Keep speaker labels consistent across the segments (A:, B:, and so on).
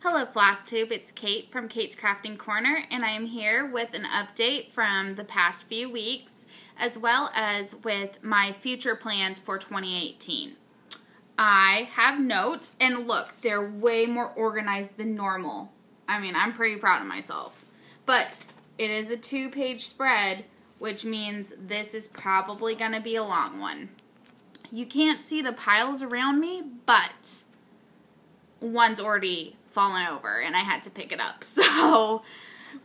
A: Hello Flosstube, it's Kate from Kate's Crafting Corner, and I am here with an update from the past few weeks, as well as with my future plans for 2018. I have notes, and look, they're way more organized than normal. I mean, I'm pretty proud of myself. But it is a 2-page spread, which means this is probably going to be a long one. You can't see the piles around me, but one's already fallen over and I had to pick it up. So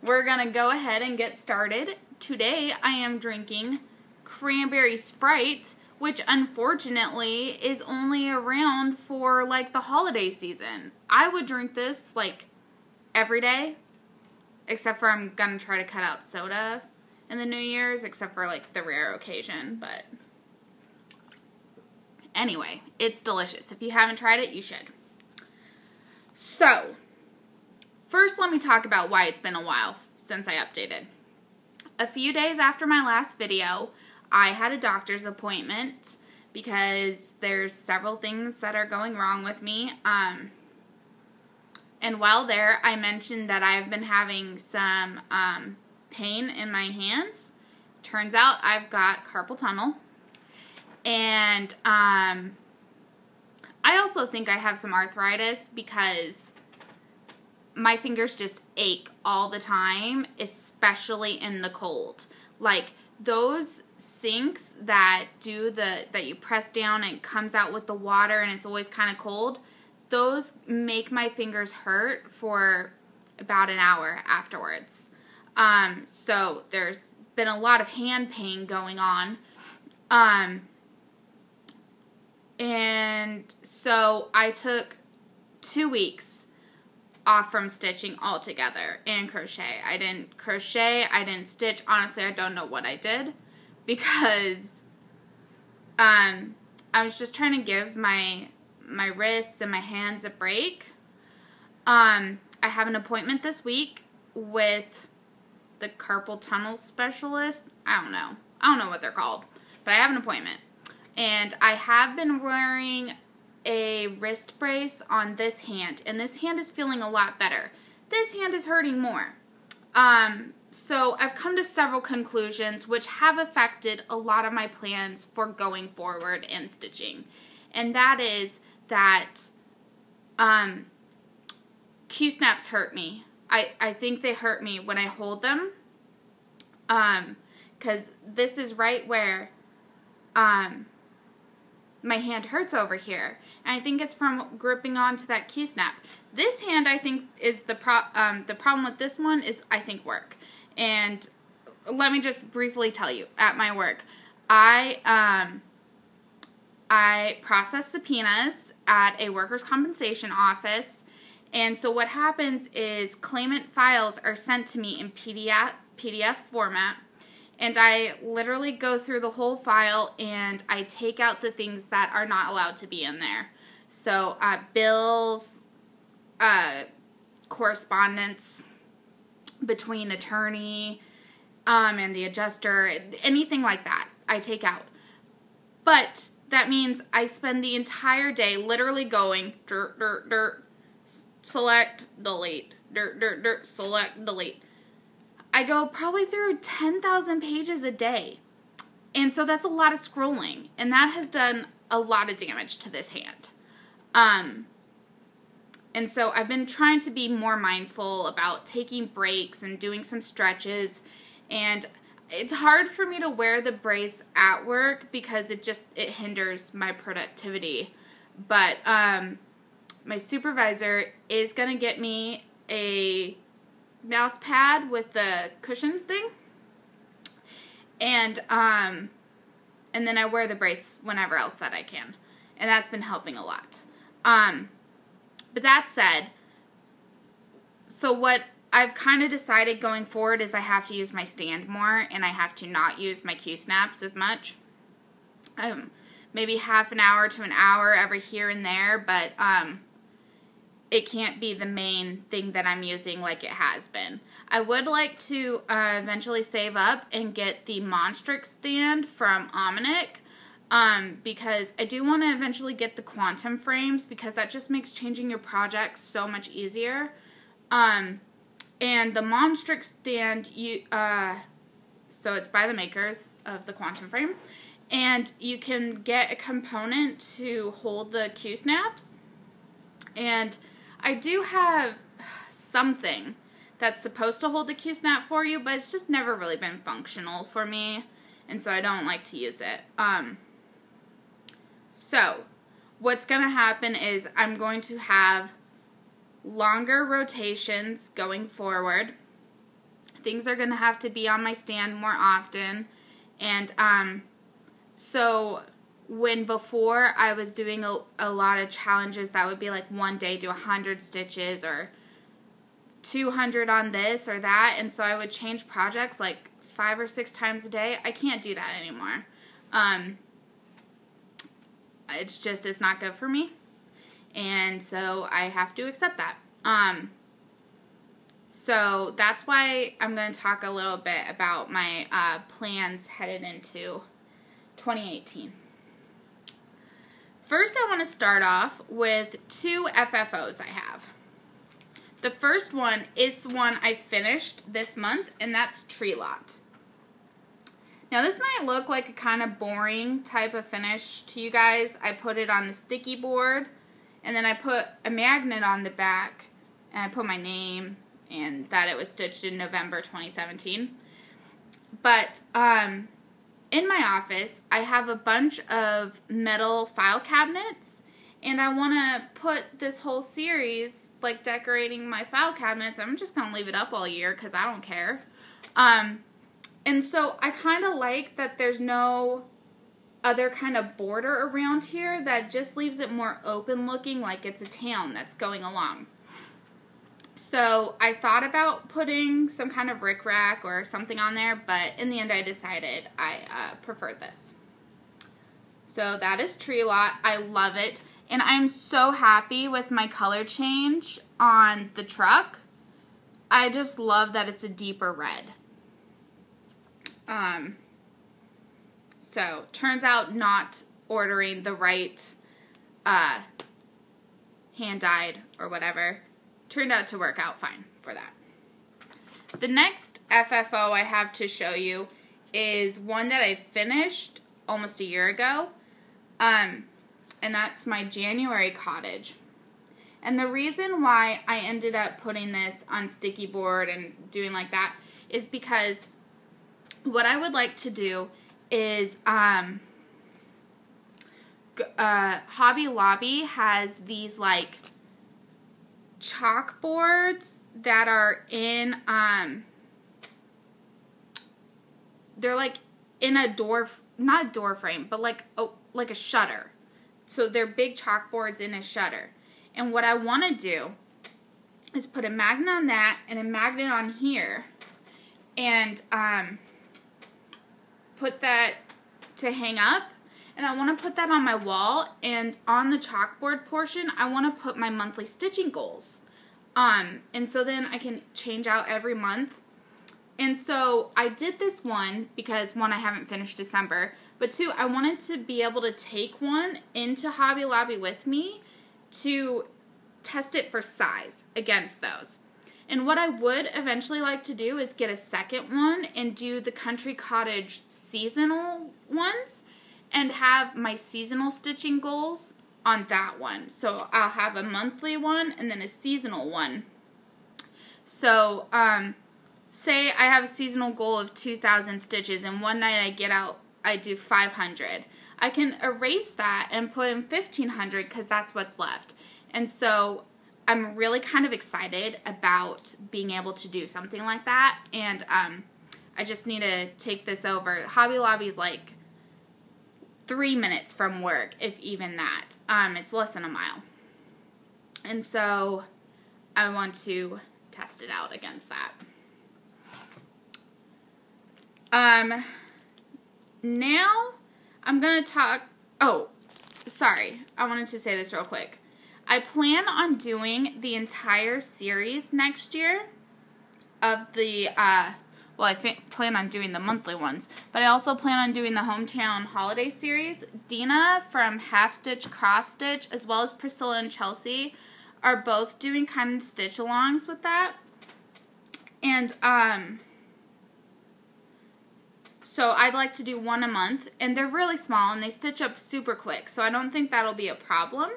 A: we're going to go ahead and get started. Today I am drinking cranberry Sprite, which unfortunately is only around for like the holiday season. I would drink this like every day, except for I'm going to try to cut out soda in the New Year's, except for like the rare occasion, but anyway, it's delicious. If you haven't tried it, you should. So, first let me talk about why it's been a while since I updated. A few days after my last video, I had a doctor's appointment because there's several things that are going wrong with me. And while there, I mentioned that I've been having some pain in my hands. Turns out I've got carpal tunnel. And I also think I have some arthritis because my fingers just ache all the time, especially in the cold. Like those sinks that you press down and it comes out with the water and it's always kind of cold, those make my fingers hurt for about an hour afterwards. So there's been a lot of hand pain going on. And so I took 2 weeks off from stitching altogether and crochet. I didn't crochet, I didn't stitch. Honestly, I don't know what I did because I was just trying to give my wrists and my hands a break. I have an appointment this week with the carpal tunnel specialist. I don't know what they're called, but I have an appointment. And I have been wearing a wrist brace on this hand, and this hand is feeling a lot better. This hand is hurting more. So I've come to several conclusions which have affected a lot of my plans for going forward and stitching. And that is that Q-snaps hurt me. I think they hurt me when I hold them. Because this is right where my hand hurts over here, and I think it's from gripping onto that Q-snap. This hand, I think, is the problem with this one is, I think, work. And let me just briefly tell you, at my work, I process subpoenas at a workers' compensation office, and so what happens is claimant files are sent to me in PDF format. And I literally go through the whole file and I take out the things that are not allowed to be in there. So bills, correspondence between attorney and the adjuster, anything like that, I take out. But that means I spend the entire day literally going select, delete, select, delete. I go probably through 10,000 pages a day. And so that's a lot of scrolling. And that has done a lot of damage to this hand. And so I've been trying to be more mindful about taking breaks and doing some stretches. And it's hard for me to wear the brace at work because it hinders my productivity. But my supervisor is going to get me a mouse pad with the cushion thing, and then I wear the brace whenever else that I can, and that's been helping a lot. But that said, so what I've kind of decided going forward is I have to use my stand more, and I have to not use my Q-snaps as much. Maybe half an hour to an hour every here and there, but it can't be the main thing that I'm using like it has been. I would like to eventually save up and get the Monstrix stand from Omnic. because I do want to eventually get the quantum frames, because that just makes changing your projects so much easier. And the Monstrix stand, so it's by the makers of the quantum frame, and you can get a component to hold the Q-snaps, and I do have something that's supposed to hold the Q-snap for you, but it's just never really been functional for me, and so I don't like to use it. So what's going to happen is I'm going to have longer rotations going forward. Things are going to have to be on my stand more often, and so when before I was doing a lot of challenges that would be like one day do 100 stitches or 200 on this or that, and so I would change projects like 5 or 6 times a day. I can't do that anymore. It's not good for me, and so I have to accept that. So that's why I'm going to talk a little bit about my plans headed into 2018. First, I want to start off with 2 FFOs I have. The first one is one I finished this month, and that's Tree Lot. Now, this might look like a kind of boring type of finish to you guys. I put it on the sticky board, and then I put a magnet on the back, and I put my name, and that it was stitched in November 2017. But in my office, I have a bunch of metal file cabinets, and I want to put this whole series, like decorating my file cabinets. I'm just going to leave it up all year because I don't care. And so I kind of like that there's no other kind of border around here, that just leaves it more open looking, like it's a town that's going along. So I thought about putting some kind of rickrack or something on there, but in the end I decided I preferred this. So that is Tree Lot. I love it. And I'm so happy with my color change on the truck. I just love that it's a deeper red. So turns out not ordering the right hand-dyed or whatever turned out to work out fine for that. The next FFO I have to show you is one that I finished almost a year ago, and that's my January Cottage. And the reason why I ended up putting this on sticky board and doing like that is because what I would like to do is Hobby Lobby has these like chalkboards that are in they're like in a door, not a door frame, but like a shutter. So they're big chalkboards in a shutter. And what I want to do is put a magnet on that and a magnet on here, and put that to hang up. And I want to put that on my wall, and on the chalkboard portion, I want to put my monthly stitching goals. And so then I can change out every month. And so I did this one because, one, I haven't finished December, but 2, I wanted to be able to take one into Hobby Lobby with me to test it for size against those. And what I would eventually like to do is get a second one and do the Country Cottage seasonal ones and have my seasonal stitching goals on that one. So I'll have a monthly one and then a seasonal one. So say I have a seasonal goal of 2,000 stitches, and one night I do 500. I can erase that and put in 1,500 because that's what's left. And so I'm really kind of excited about being able to do something like that. And I just need to take this over. Hobby Lobby's like 3 minutes from work, if even that. It's less than a mile. And so I want to test it out against that. Now I'm going to talk, oh, sorry, I wanted to say this real quick. I plan on doing the entire series next year of the well, I plan on doing the monthly ones, but I also plan on doing the Hometown Holiday Series. Dina from Half Stitch Cross Stitch, as well as Priscilla and Chelsea, are both doing kind of stitch-alongs with that. And, so I'd like to do one a month, and they're really small, and they stitch up super quick, so I don't think that'll be a problem.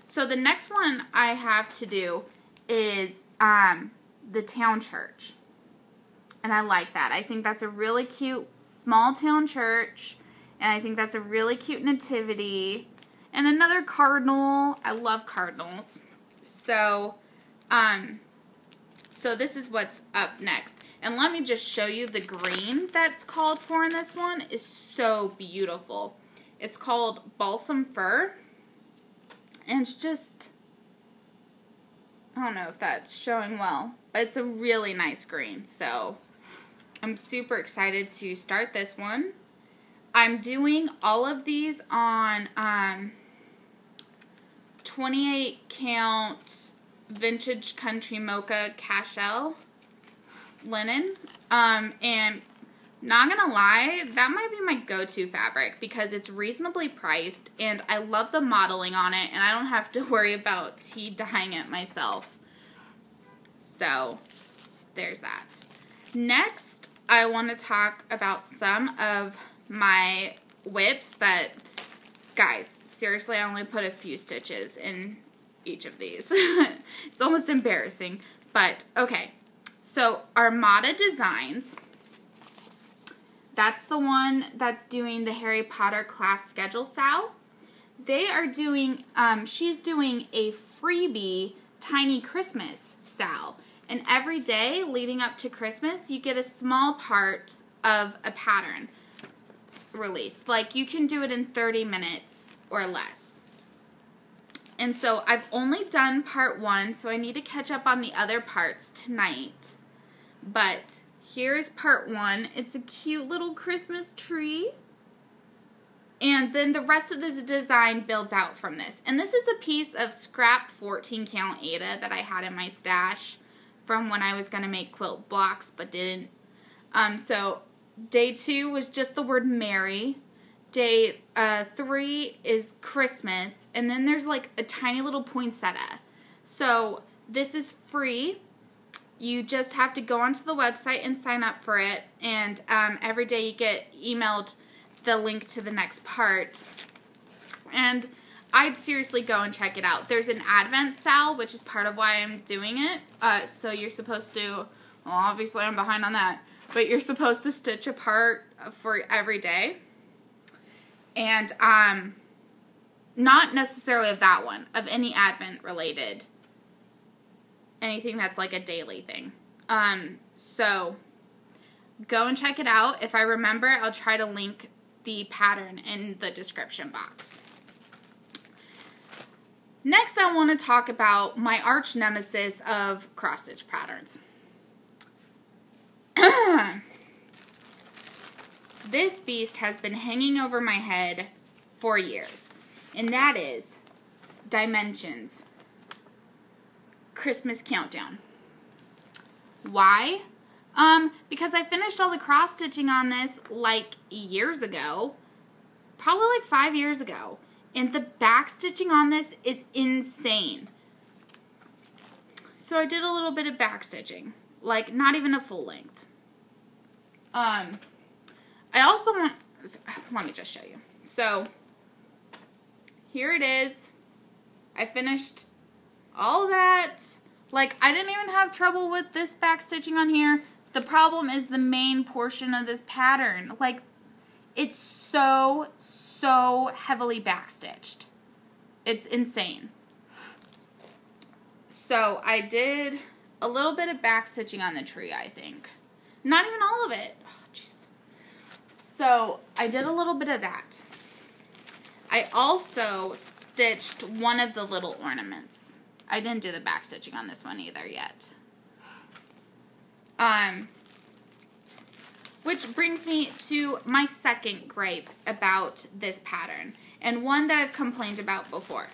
A: So the next one I have to do is, the town church. And I like that. I think that's a really cute small town church. And I think that's a really cute nativity. And another cardinal. I love cardinals. So, so this is what's up next. And let me just show you the green that's called for in this one. Is so beautiful. It's called Balsam Fir. And it's just, I don't know if that's showing well, but it's a really nice green. So I'm super excited to start this one. I'm doing all of these on 28 count vintage country mocha cashel linen. And not gonna lie, that might be my go-to fabric because it's reasonably priced and I love the modeling on it and I don't have to worry about tea dyeing it myself. So there's that. Next, I want to talk about some of my whips that, guys, seriously, I only put a few stitches in each of these. It's almost embarrassing, but okay. So Armada Designs, that's the one that's doing the Harry Potter class schedule SAL. They are doing, she's doing a freebie tiny Christmas SAL. And every day leading up to Christmas, you get a small part of a pattern released. Like, you can do it in 30 minutes or less. And so I've only done part 1, so I need to catch up on the other parts tonight. But here's part 1. It's a cute little Christmas tree. And then the rest of this design builds out from this. And this is a piece of scrap 14 count Aida that I had in my stash from when I was going to make quilt blocks, but didn't. So day 2 was just the word Merry. Day 3 is Christmas. And then there's like a tiny little poinsettia. So this is free. You just have to go onto the website and sign up for it. And every day you get emailed the link to the next part. And I'd seriously go and check it out. There's an Advent SAL, which is part of why I'm doing it. So you're supposed to, well, obviously I'm behind on that, but you're supposed to stitch a part for every day. And not necessarily of that one, of any Advent related, anything that's like a daily thing. So go and check it out. If I remember, I'll try to link the pattern in the description box. Next, I want to talk about my arch nemesis of cross-stitch patterns. This beast has been hanging over my head for years, and that is Dimensions Christmas Countdown. Why? Because I finished all the cross-stitching on this like years ago, probably like 5 years ago. And the back stitching on this is insane. So I did a little bit of back stitching. Like, not even a full length. I also want, let me just show you. So, here it is. I finished all that. Like, I didn't even have trouble with this back stitching on here. The problem is the main portion of this pattern. Like, it's so heavily backstitched. It's insane. So I did a little bit of backstitching on the tree, I think. Not even all of it. Oh, jeez. So I did a little bit of that. I also stitched one of the little ornaments. I didn't do the backstitching on this one either yet. Which brings me to my second gripe about this pattern, and one that I've complained about before.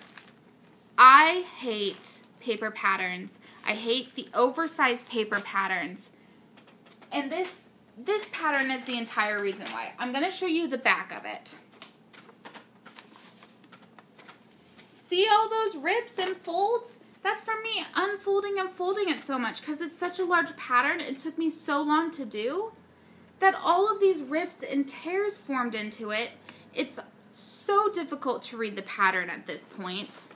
A: I hate paper patterns. I hate the oversized paper patterns And this pattern is the entire reason why. I'm going to show you the back of it. See all those rips and folds? That's from me unfolding and folding it so much because it's such a large pattern. It took me so long to do that all of these rips and tears formed into it. It's so difficult to read the pattern at this point.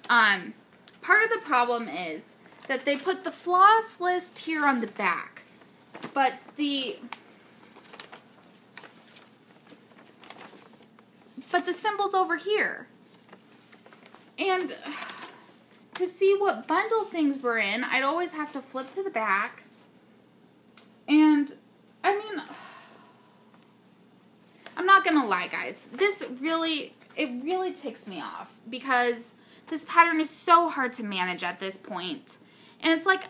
A: Part of the problem is that they put the floss list here on the back, but the symbol's over here. And to see what bundle things were in, I'd always have to flip to the back. And, I mean, I'm not gonna lie, guys. It really ticks me off because this pattern is so hard to manage at this point. And it's like,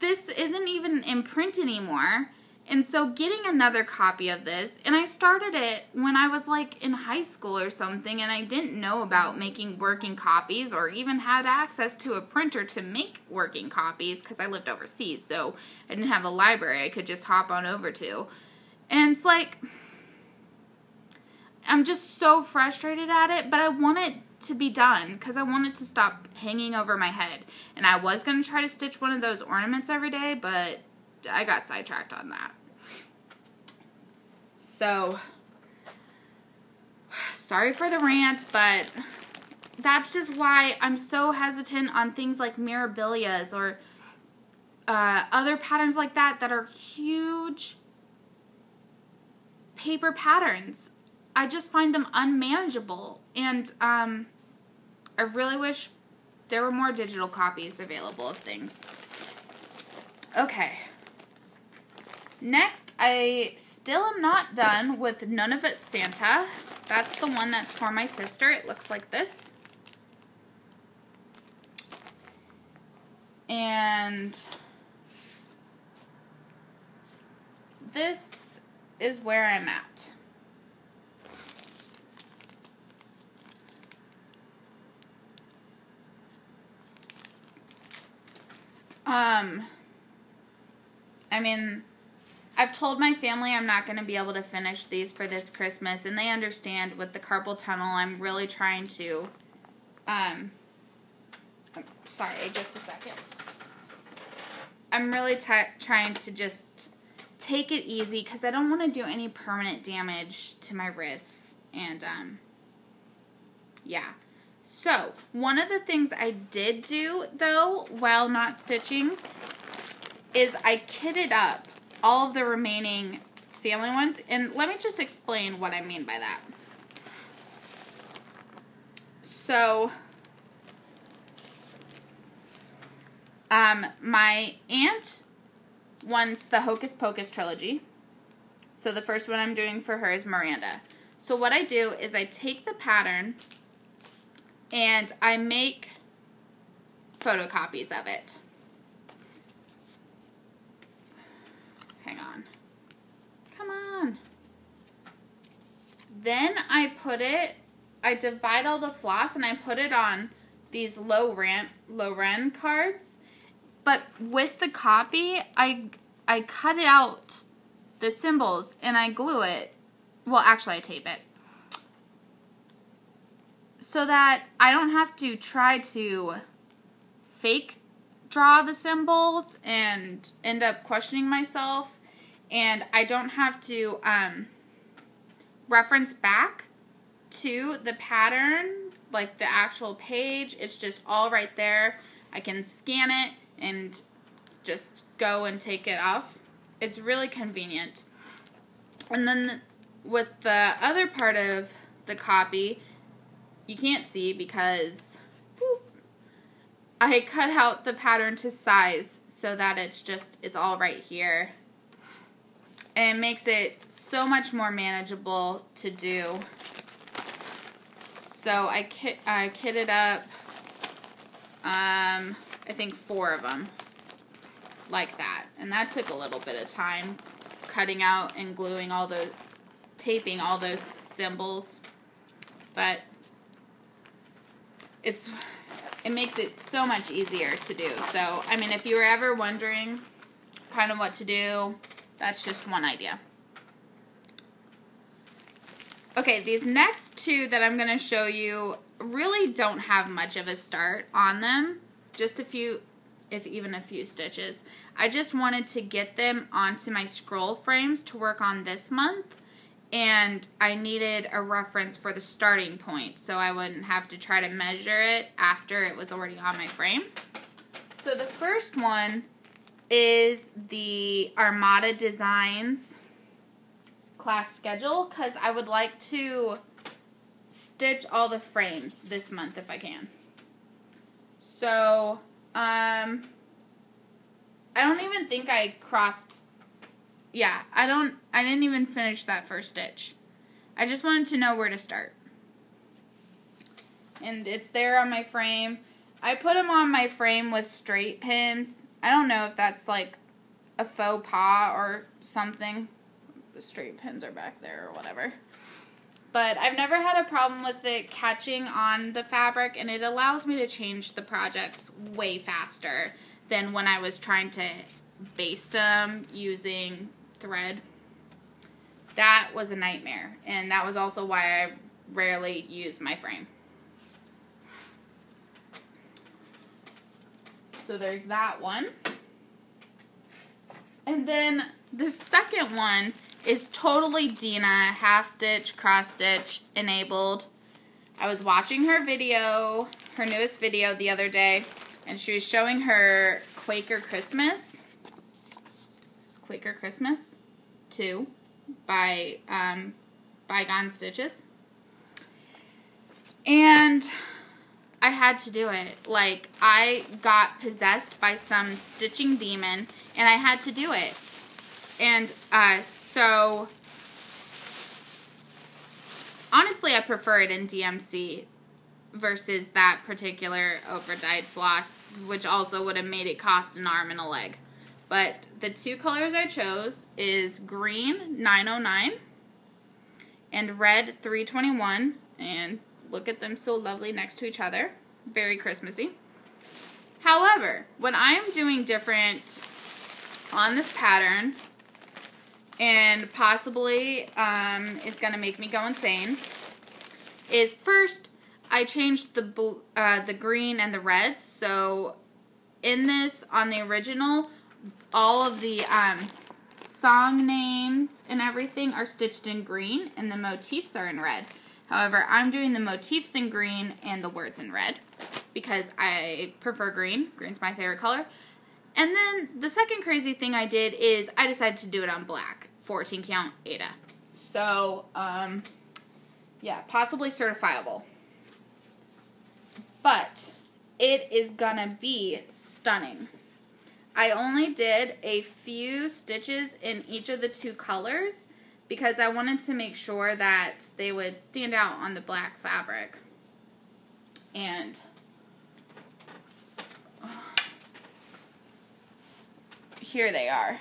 A: this isn't even in print anymore. And so getting another copy of this, and I started it when I was like in high school or something, and I didn't know about making working copies or even had access to a printer to make working copies because I lived overseas, so I didn't have a library I could just hop on over to. And it's like, I'm just so frustrated at it, but I want it to be done because I want it to stop hanging over my head. And I was going to try to stitch one of those ornaments every day, but I got sidetracked on that. So, sorry for the rant, but that's just why I'm so hesitant on things like Mirabilias or other patterns like that are huge paper patterns. I just find them unmanageable, and I really wish there were more digital copies available of things. Okay. Next, I still am not done with None of It Santa. That's the one that's for my sister. It looks like this. And this is where I'm at. I mean, I've told my family I'm not going to be able to finish these for this Christmas, and they understand with the carpal tunnel. I'm really trying to, sorry, just a second. I'm really trying to just take it easy because I don't want to do any permanent damage to my wrists, and, yeah. So, one of the things I did do, though, while not stitching, is I kitted up all of the remaining family ones. And let me just explain what I mean by that. So, my aunt wants the Hocus Pocus trilogy. So, the first one I'm doing for her is Miranda. So, what I do is I take the pattern and I make photocopies of it. Hang on. Come on. Then I divide all the floss and I put it on these low ren cards. But with the copy, I cut out the symbols and I glue it. Well, actually I tape it. So that I don't have to try to fake draw the symbols and end up questioning myself. And I don't have to reference back to the pattern, like the actual page. It's just all right there. I can scan it and just go and take it off. It's really convenient. And then with the other part of the copy, you can't see because I cut out the pattern to size so that it's all right here. And it makes it so much more manageable to do. So I kitted up, I think 4 of them, like that. And that took a little bit of time, cutting out and gluing taping all those symbols. But it makes it so much easier to do. So, I mean, if you were ever wondering kind of what to do. That's just one idea. Okay, these next two that I'm going to show you really don't have much of a start on them. Just a few, if even a few stitches. I just wanted to get them onto my scroll frames to work on this month. And I needed a reference for the starting point so I wouldn't have to try to measure it after it was already on my frame. So the first one is the Armada Designs class schedule because I would like to stitch all the frames this month if I can. So, I don't even think I crossed, yeah, I didn't even finish that first stitch. I just wanted to know where to start. And it's there on my frame. I put them on my frame with straight pins. I don't know if that's like a faux pas or something. The straight pins are back there or whatever. But I've never had a problem with it catching on the fabric, and it allows me to change the projects way faster than when I was trying to baste them using thread. That was a nightmare, and that was also why I rarely use my frame. So there's that one. And then the second one is totally Dina, half stitch, cross stitch enabled. I was watching her video, her newest video the other day, and she was showing her Quaker Christmas. This is Quaker Christmas 2 by Bygone Stitches. And I had to do it. Like, I got possessed by some stitching demon, and I had to do it. And so, honestly, I prefer it in DMC versus that particular over-dyed floss, which also would have made it cost an arm and a leg. But the two colors I chose is green 909 and red 321, and look at them so lovely next to each other. Very Christmassy. However, what I am doing different on this pattern, and possibly is going to make me go insane, is first I changed the green and the red. So in this, on the original, all of the song names and everything are stitched in green, and the motifs are in red. However, I'm doing the motifs in green and the words in red because I prefer green. Green's my favorite color. And then the second crazy thing I did is I decided to do it on black. 14 count Ada. So, yeah, possibly certifiable. But it is gonna be stunning. I only did a few stitches in each of the two colors because I wanted to make sure that they would stand out on the black fabric. And here they are.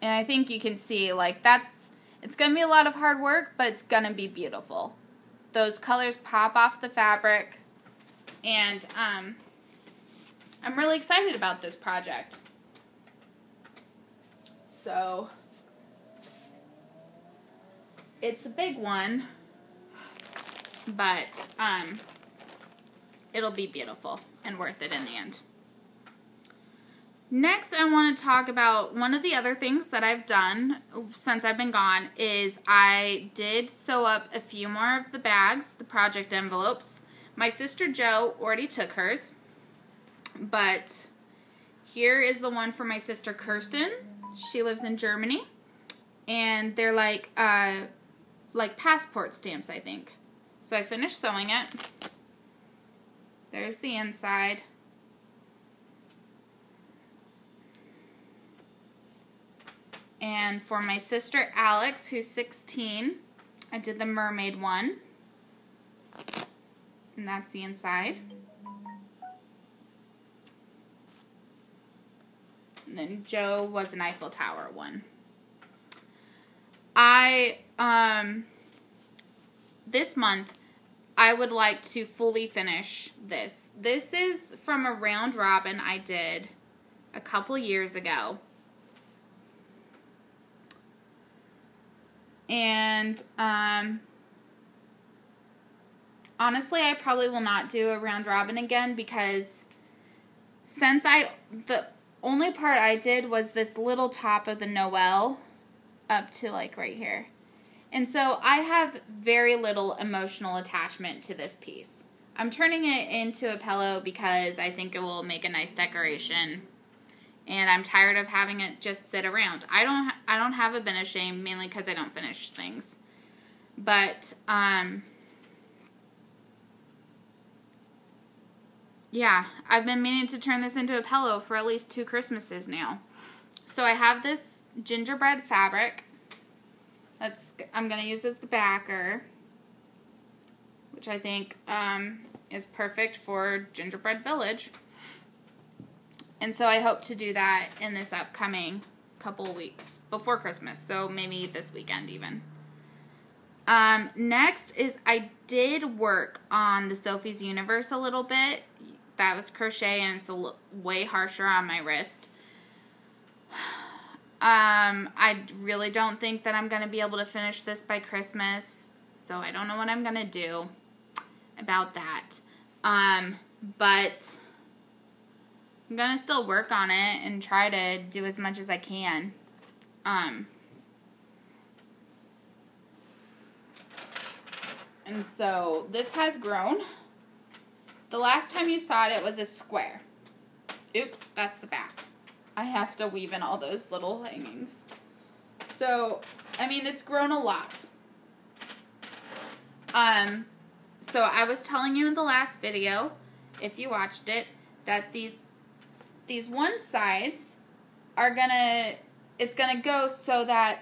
A: And I think you can see, like, it's going to be a lot of hard work, but it's going to be beautiful. Those colors pop off the fabric, and I'm really excited about this project. So, it's a big one, but it'll be beautiful and worth it in the end. Next, I want to talk about one of the other things that I've done since I've been gone is I did sew up a few more of the bags, the project envelopes. My sister Jo already took hers, but here is the one for my sister Kirsten. She lives in Germany, and they're like passport stamps, I think. So I finished sewing it. There's the inside. And for my sister Alex, who's 16, I did the mermaid one. And that's the inside. And then Jo was an Eiffel Tower one. This month, I would like to fully finish this. This is from a round robin I did a couple years ago. And honestly, I probably will not do a round robin again because since the only part I did was this little top of the Noel up to like right here. And so I have very little emotional attachment to this piece. I'm turning it into a pillow because I think it will make a nice decoration. And I'm tired of having it just sit around. I don't have a bin of shame, mainly because I don't finish things. But, yeah, I've been meaning to turn this into a pillow for at least 2 Christmases now. So I have this gingerbread fabric. I'm going to use as the backer, which I think is perfect for Gingerbread Village. And so I hope to do that in this upcoming couple of weeks before Christmas, so maybe this weekend even. Next is I did work on the Sophies Universe a little bit. That was crochet and it's way harsher on my wrist. I really don't think that I'm going to be able to finish this by Christmas, so I don't know what I'm going to do about that. But I'm going to still work on it and try to do as much as I can. And so this has grown. The last time you saw it, it was a square. Oops, that's the back. I have to weave in all those little hangings. So, I mean, it's grown a lot. So I was telling you in the last video, if you watched it, that these one sides are it's gonna go so that,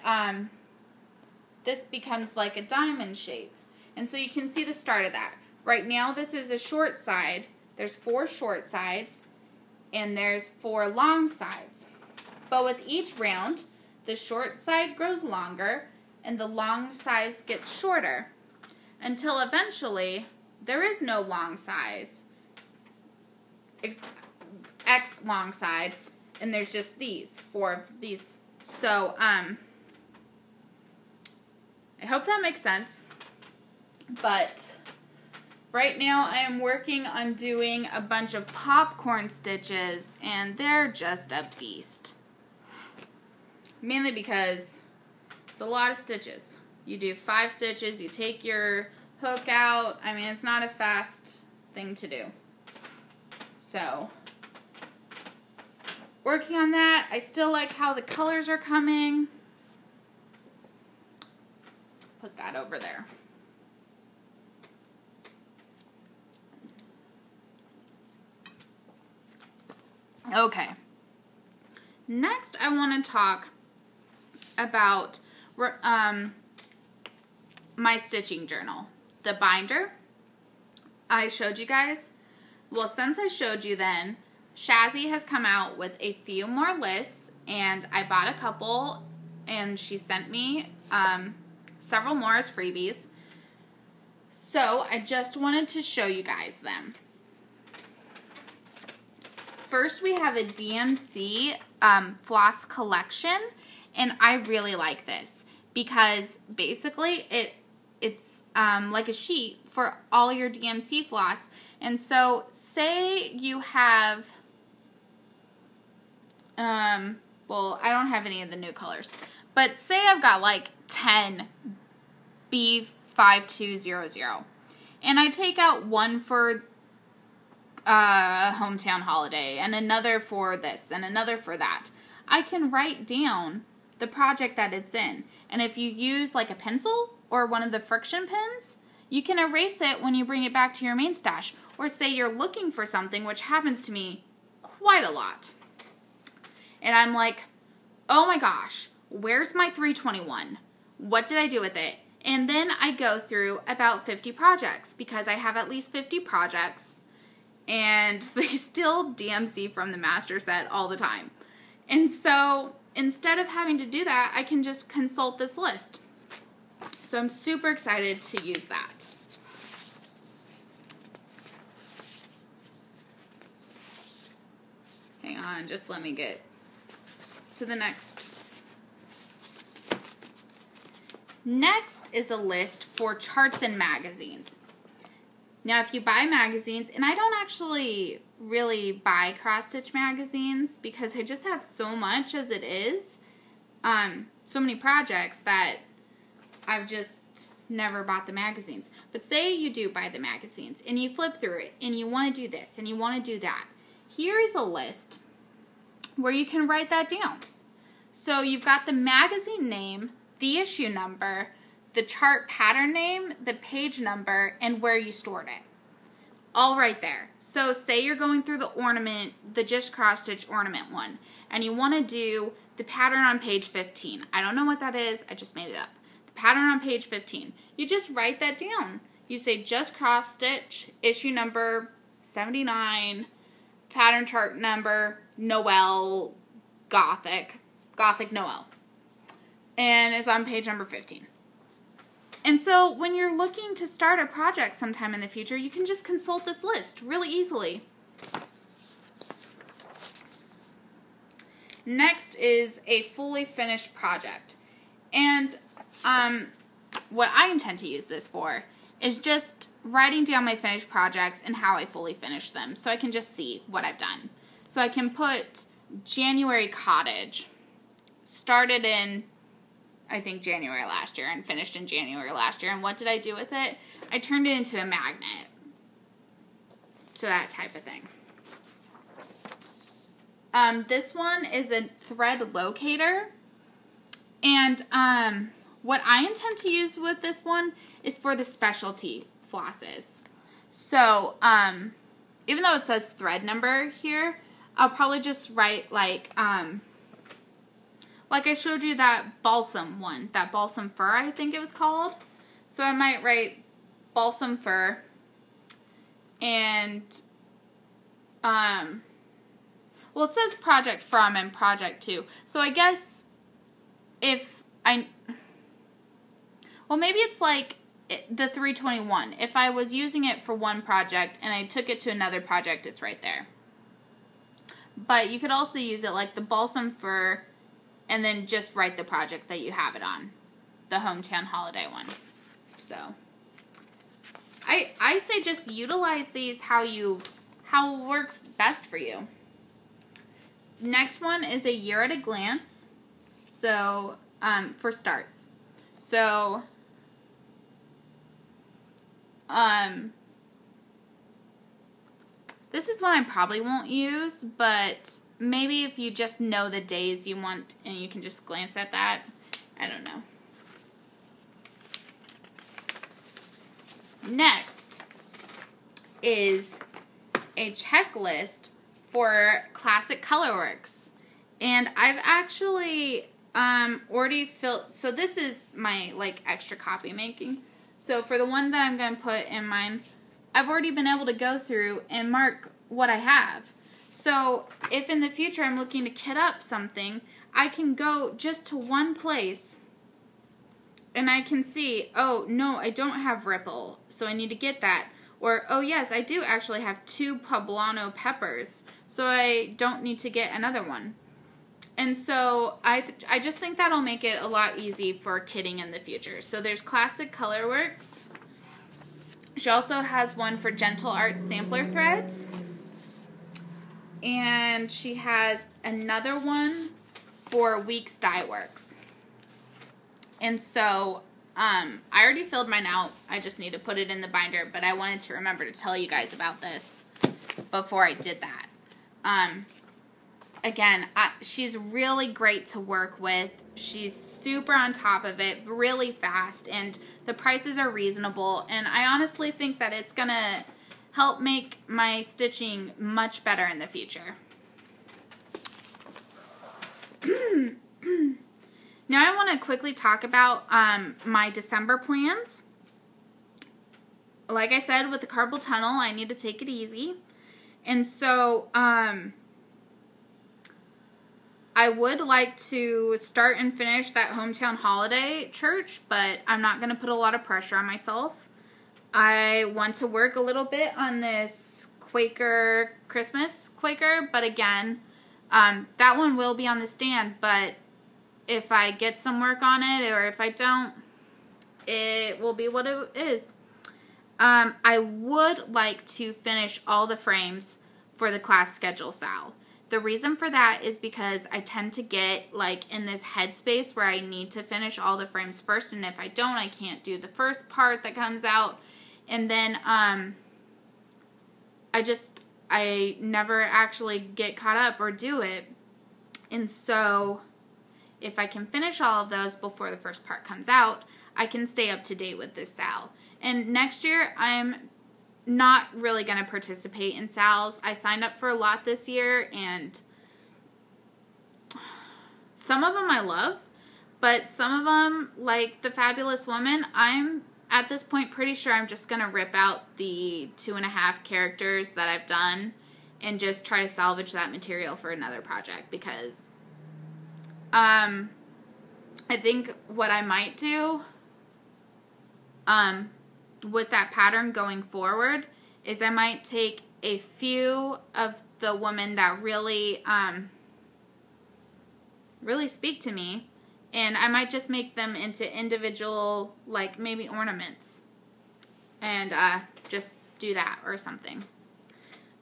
A: this becomes like a diamond shape. And so you can see the start of that. Right now, this is a short side. There's 4 short sides. And there's 4 long sides. But with each round, the short side grows longer and the long side gets shorter until eventually there is no long size, X long side, and there's just 4 of these. So, I hope that makes sense. But right now, I am working on doing a bunch of popcorn stitches, and they're just a beast. Mainly because it's a lot of stitches. You do 5 stitches, you take your hook out. I mean, it's not a fast thing to do. So, working on that. I still like how the colors are coming. Put that over there. Okay, next I want to talk about my stitching journal. The binder I showed you guys. Well, since I showed you then, Shazzy has come out with a few more lists, and I bought a couple, and she sent me several more as freebies. So I just wanted to show you guys them. First, we have a DMC floss collection, and I really like this because basically it's like a sheet for all your DMC floss. And so, say you have, well, I don't have any of the new colors, but say I've got like 10 B5200, and I take out one for hometown holiday, and another for this, and another for that. I can write down the project that it's in, and if you use like a pencil or one of the friction pens, you can erase it when you bring it back to your main stash, or say you're looking for something, which happens to me quite a lot, and I'm like, oh my gosh, where's my 321? What did I do with it? And then I go through about 50 projects, because I have at least 50 projects, and they still DMC from the master set all the time. And so, instead of having to do that, I can just consult this list. So I'm super excited to use that. Hang on, just let me get to the next. Next is a list for charts and magazines. Now, if you buy magazines, and I don't actually really buy cross-stitch magazines because I just have so much as it is, so many projects that I've just never bought the magazines. But say you do buy the magazines, and you flip through it, and you want to do this, and you want to do that. Here is a list where you can write that down. So you've got the magazine name, the issue number, the chart pattern name, the page number, and where you stored it. All right there. So say you're going through the ornament, the just cross-stitch ornament one, and you want to do the pattern on page 15. I don't know what that is. I just made it up. The pattern on page 15. You just write that down. You say just cross-stitch, issue number 79, pattern chart number, Noel, Gothic Noel. And it's on page number 15. And so when you're looking to start a project sometime in the future, you can just consult this list really easily. Next is a fully finished project. And what I intend to use this for is just writing down my finished projects and how I fully finish them so I can just see what I've done. So I can put January Cottage, started in I think January last year and finished in January last year. And what did I do with it? I turned it into a magnet. So that type of thing. This one is a thread locator. And what I intend to use with this one is for the specialty flosses. So even though it says thread number here, I'll probably just write like I showed you that balsam one, that balsam fir, I think it was called. So I might write balsam fir and, well, it says project from and project to. So I guess well, maybe it's like the 321. If I was using it for one project and I took it to another project, it's right there. But you could also use it like the balsam fir and then just write the project that you have it on, the hometown holiday one. So I say just utilize these how will work best for you. Next one is a year at a glance. So for starts. So this is one I probably won't use, but maybe if you just know the days you want and you can just glance at that. I don't know. Next is a checklist for classic colorworks. And I've actually already filled, so this is my like extra copy making. So for the one that I'm going to put in mine, I've already been able to go through and mark what I have. So if in the future I'm looking to kit up something, I can go just to one place and I can see, oh, no, I don't have ripple, so I need to get that. Or, oh, yes, I do actually have 2 poblano peppers, so I don't need to get another one. And so I just think that'll make it a lot easy for kitting in the future. So there's Classic Colorworks. She also has one for Gentle Art Sampler Threads. And she has another one for Weeks Dye Works. And so I already filled mine out. I just need to put it in the binder, but I wanted to remember to tell you guys about this before I did that. Again, she's really great to work with. She's super on top of it, really fast, and the prices are reasonable. And I honestly think that it's going to help make my stitching much better in the future. Now I want to quickly talk about my December plans. Like I said, with the carpal tunnel, I need to take it easy. And so I would like to start and finish that hometown holiday church, but I'm not going to put a lot of pressure on myself. I want to work a little bit on this Quaker Christmas, but again, That one will be on the stand, but if I get some work on it or if I don't, it will be what it is. I would like to finish all the frames for the class schedule SAL. The reason for that is because I tend to get like in this headspace where I need to finish all the frames first, and if I don't, I can't do the first part that comes out, and then I never actually get caught up or do it. And so if I can finish all of those before the first part comes out, I can stay up to date with this SAL. And next year, I'm not really going to participate in SALs. I signed up for a lot this year, and some of them I love, but some of them, like The Fabulous Woman, I'm at this point pretty sure I'm just going to rip out the 2.5 characters that I've done and just try to salvage that material for another project, because I think what I might do with that pattern going forward is I might take a few of the women that really really speak to me, and I might just make them into individual, like maybe ornaments, and just do that or something.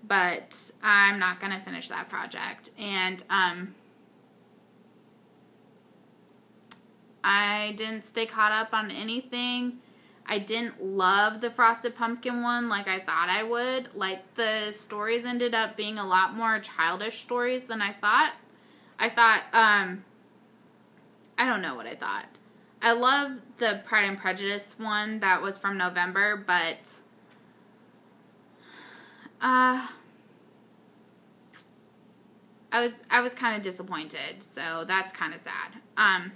A: But I'm not going to finish that project, and I didn't stay caught up on anything. I didn't love the Frosted Pumpkin one like I thought I would. Like, the stories ended up being a lot more childish stories than I thought. I thought, I don't know what I thought. I love the Pride and Prejudice one that was from November, but I was kind of disappointed, so that's kind of sad.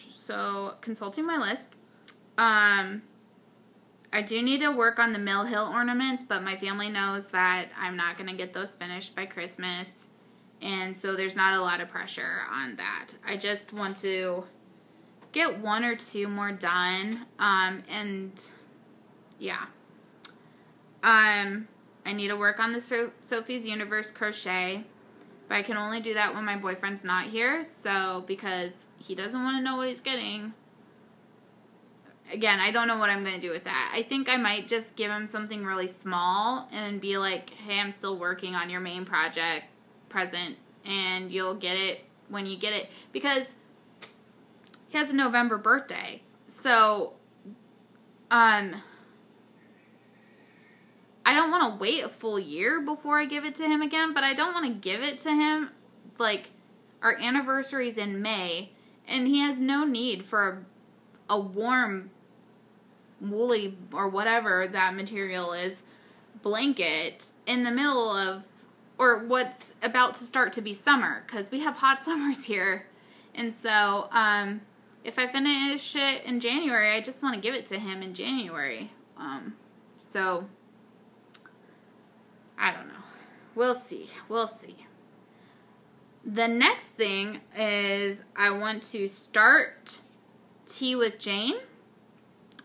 A: So, consulting my list. I do need to work on the Mill Hill ornaments, but my family knows that I'm not going to get those finished by Christmas, and so there's not a lot of pressure on that. I just want to get 1 or 2 more done, and yeah. I need to work on the Sophies Universe crochet, but I can only do that when my boyfriend's not here, so because he doesn't want to know what he's getting. Again, I don't know what I'm going to do with that. I think I might just give him something really small and be like, hey, I'm still working on your main project present, and you'll get it when you get it. Because he has a November birthday. So, I don't want to wait a full year before I give it to him again, but I don't want to give it to him, like, our anniversary's in May, and he has no need for a warm, woolly, or whatever that material is, blanket in the middle of, or what's about to start to be summer, because we have hot summers here. And so, if I finish it in January, I just want to give it to him in January. So, I don't know. We'll see. We'll see. The next thing is I want to start Tea with Jane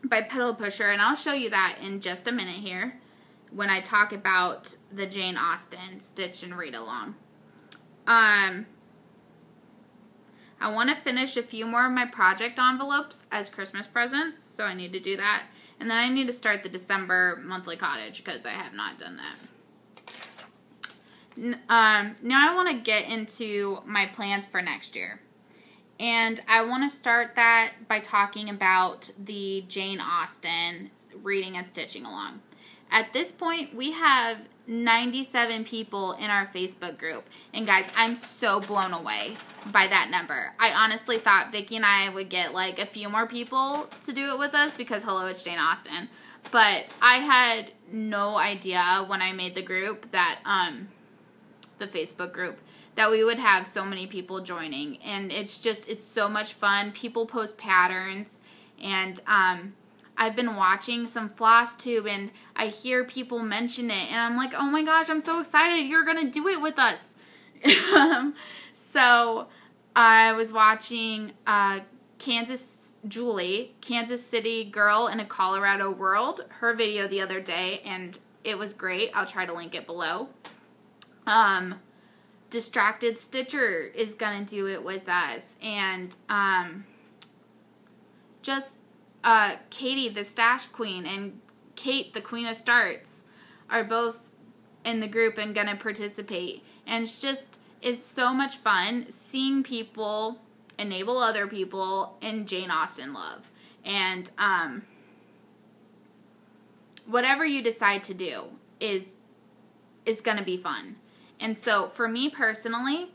A: by Pedal Pusher, and I'll show you that in just a minute here when I talk about the Jane Austen Stitch and Read Along. I want to finish a few more of my project envelopes as Christmas presents, so I need to do that. And then I need to start the December monthly cottage because I have not done that. Now I want to get into my plans for next year. And I want to start that by talking about the Jane Austen Reading and Stitching Along. At this point, we have 97 people in our Facebook group. And guys, I'm so blown away by that number. I honestly thought Vicki and I would get like a few more people to do it with us because, hello, it's Jane Austen. But I had no idea when I made the group that, the Facebook group, that we would have so many people joining. And it's so much fun. People post patterns, and I've been watching some Flosstube, and I hear people mention it, and I'm like, oh my gosh, I'm so excited, you're gonna do it with us. So I was watching Kansas Julie, Kansas City Girl in a Colorado World, her video the other day, and it was great. I'll try to link it below. Distracted Stitcher is gonna do it with us, and Katie, the Stash Queen, and Kate, the Queen of Starts, are both in the group and gonna participate. And it's so much fun seeing people enable other people in Jane Austen love. And whatever you decide to do is gonna be fun. And so for me personally,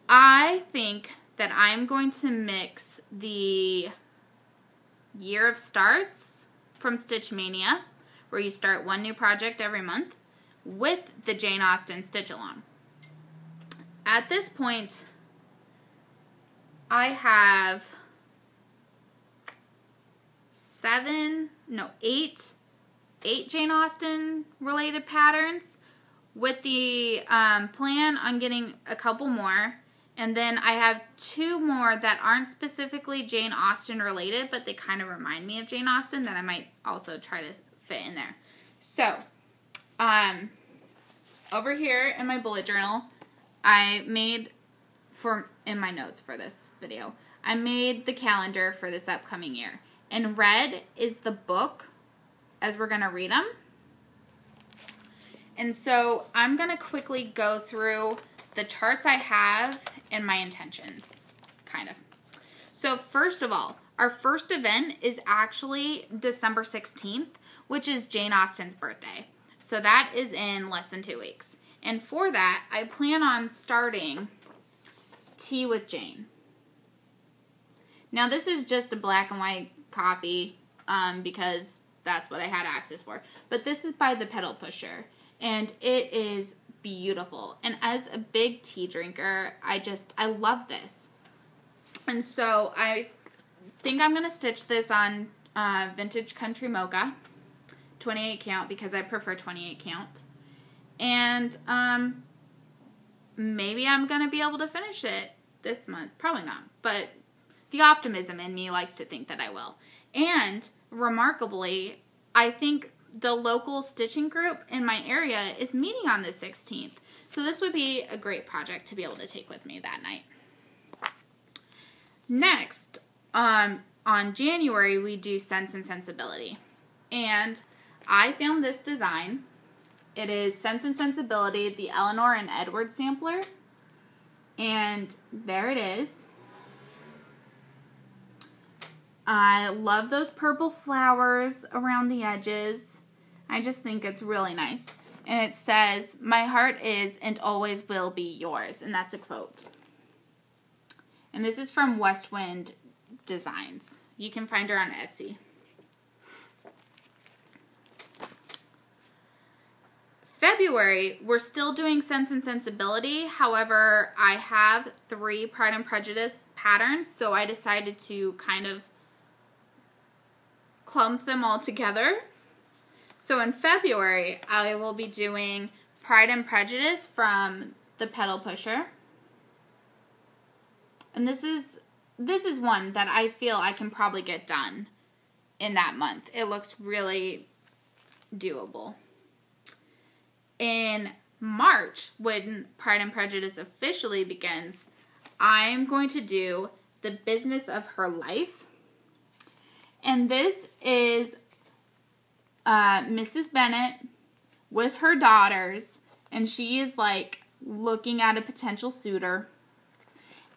A: I think that I'm going to mix the Year of Starts from Stitch Mania, where you start one new project every month, with the Jane Austen Stitch Along. At this point, I have 8 Jane Austen related patterns, with the plan on getting a couple more. And then I have 2 more that aren't specifically Jane Austen related, but they kind of remind me of Jane Austen that I might also try to fit in there. So, over here in my bullet journal, I made, in my notes for this video, I made the calendar for this upcoming year. And red is the book, as we're going to read them. And so I'm going to quickly go through the charts I have and my intentions, kind of. So first of all, our first event is actually December 16th, which is Jane Austen's birthday. So that is in less than 2 weeks. And for that, I plan on starting Tea with Jane. Now this is just a black and white copy because that's what I had access for. But this is by the Pedal Pusher. And it is beautiful. And as a big tea drinker, I love this. And so I think I'm going to stitch this on Vintage Country Mocha, 28 count, because I prefer 28 count. And maybe I'm going to be able to finish it this month. Probably not, but the optimism in me likes to think that I will. And remarkably, I think the local stitching group in my area is meeting on the 16th. So this would be a great project to be able to take with me that night. Next, on January, we do Sense and Sensibility. And I found this design. It is Sense and Sensibility, the Eleanor and Edward sampler. And there it is. I love those purple flowers around the edges. I just think it's really nice. And it says, "My heart is and always will be yours." And that's a quote. And this is from Westwind Designs. You can find her on Etsy. February, we're still doing Sense and Sensibility. However, I have 3 Pride and Prejudice patterns, so I decided to kind of clump them all together. So in February, I will be doing Pride and Prejudice from the Pedal Pusher. And this is one that I feel I can probably get done in that month. It looks really doable. In March, when Pride and Prejudice officially begins, I'm going to do The Business of Her Life. And this is Mrs. Bennet with her daughters, and she is like looking at a potential suitor.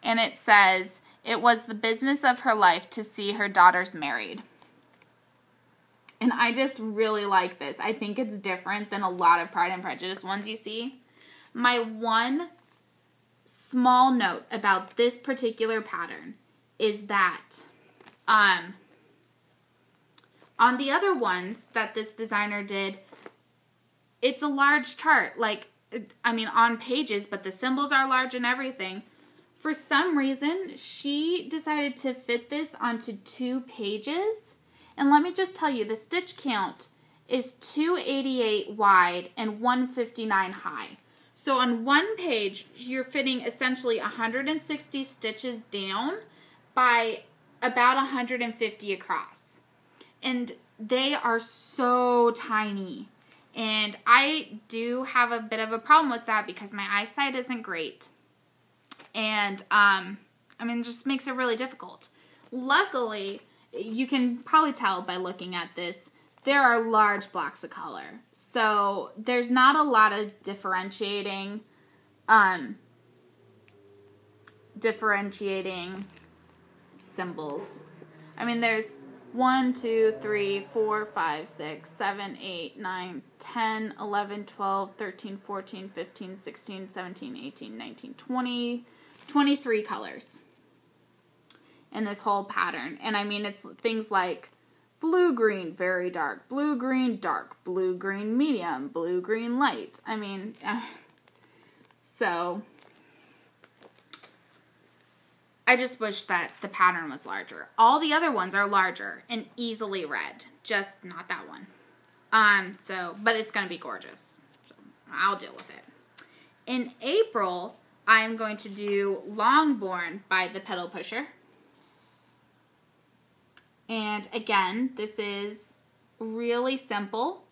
A: And it says, "It was the business of her life to see her daughters married." And I just really like this. I think it's different than a lot of Pride and Prejudice ones you see. My one small note about this particular pattern is that on the other ones that this designer did, it's a large chart. Like, I mean, on pages, but the symbols are large and everything. For some reason, she decided to fit this onto 2 pages. And let me just tell you, the stitch count is 288 wide and 159 high. So on one page, you're fitting essentially 160 stitches down by about 150 across. And they are so tiny. And I do have a bit of a problem with that because my eyesight isn't great. And, it just makes it really difficult. Luckily, you can probably tell by looking at this, there are large blocks of color. So there's not a lot of differentiating symbols. There's 1, 2, 3, 4, 5, 6, 7, 8, 9, 10, 11, 12, 13, 14, 15, 16, 17, 18, 19, 20, 23 colors in this whole pattern. And it's things like blue-green, very dark, blue-green, dark, blue-green, medium, blue-green, light. So I just wish that the pattern was larger. All the other ones are larger and easily read, just not that one. But it's going to be gorgeous. So I'll deal with it. In April, I'm going to do Longborn by the Pedal Pusher. And again, this is really simple,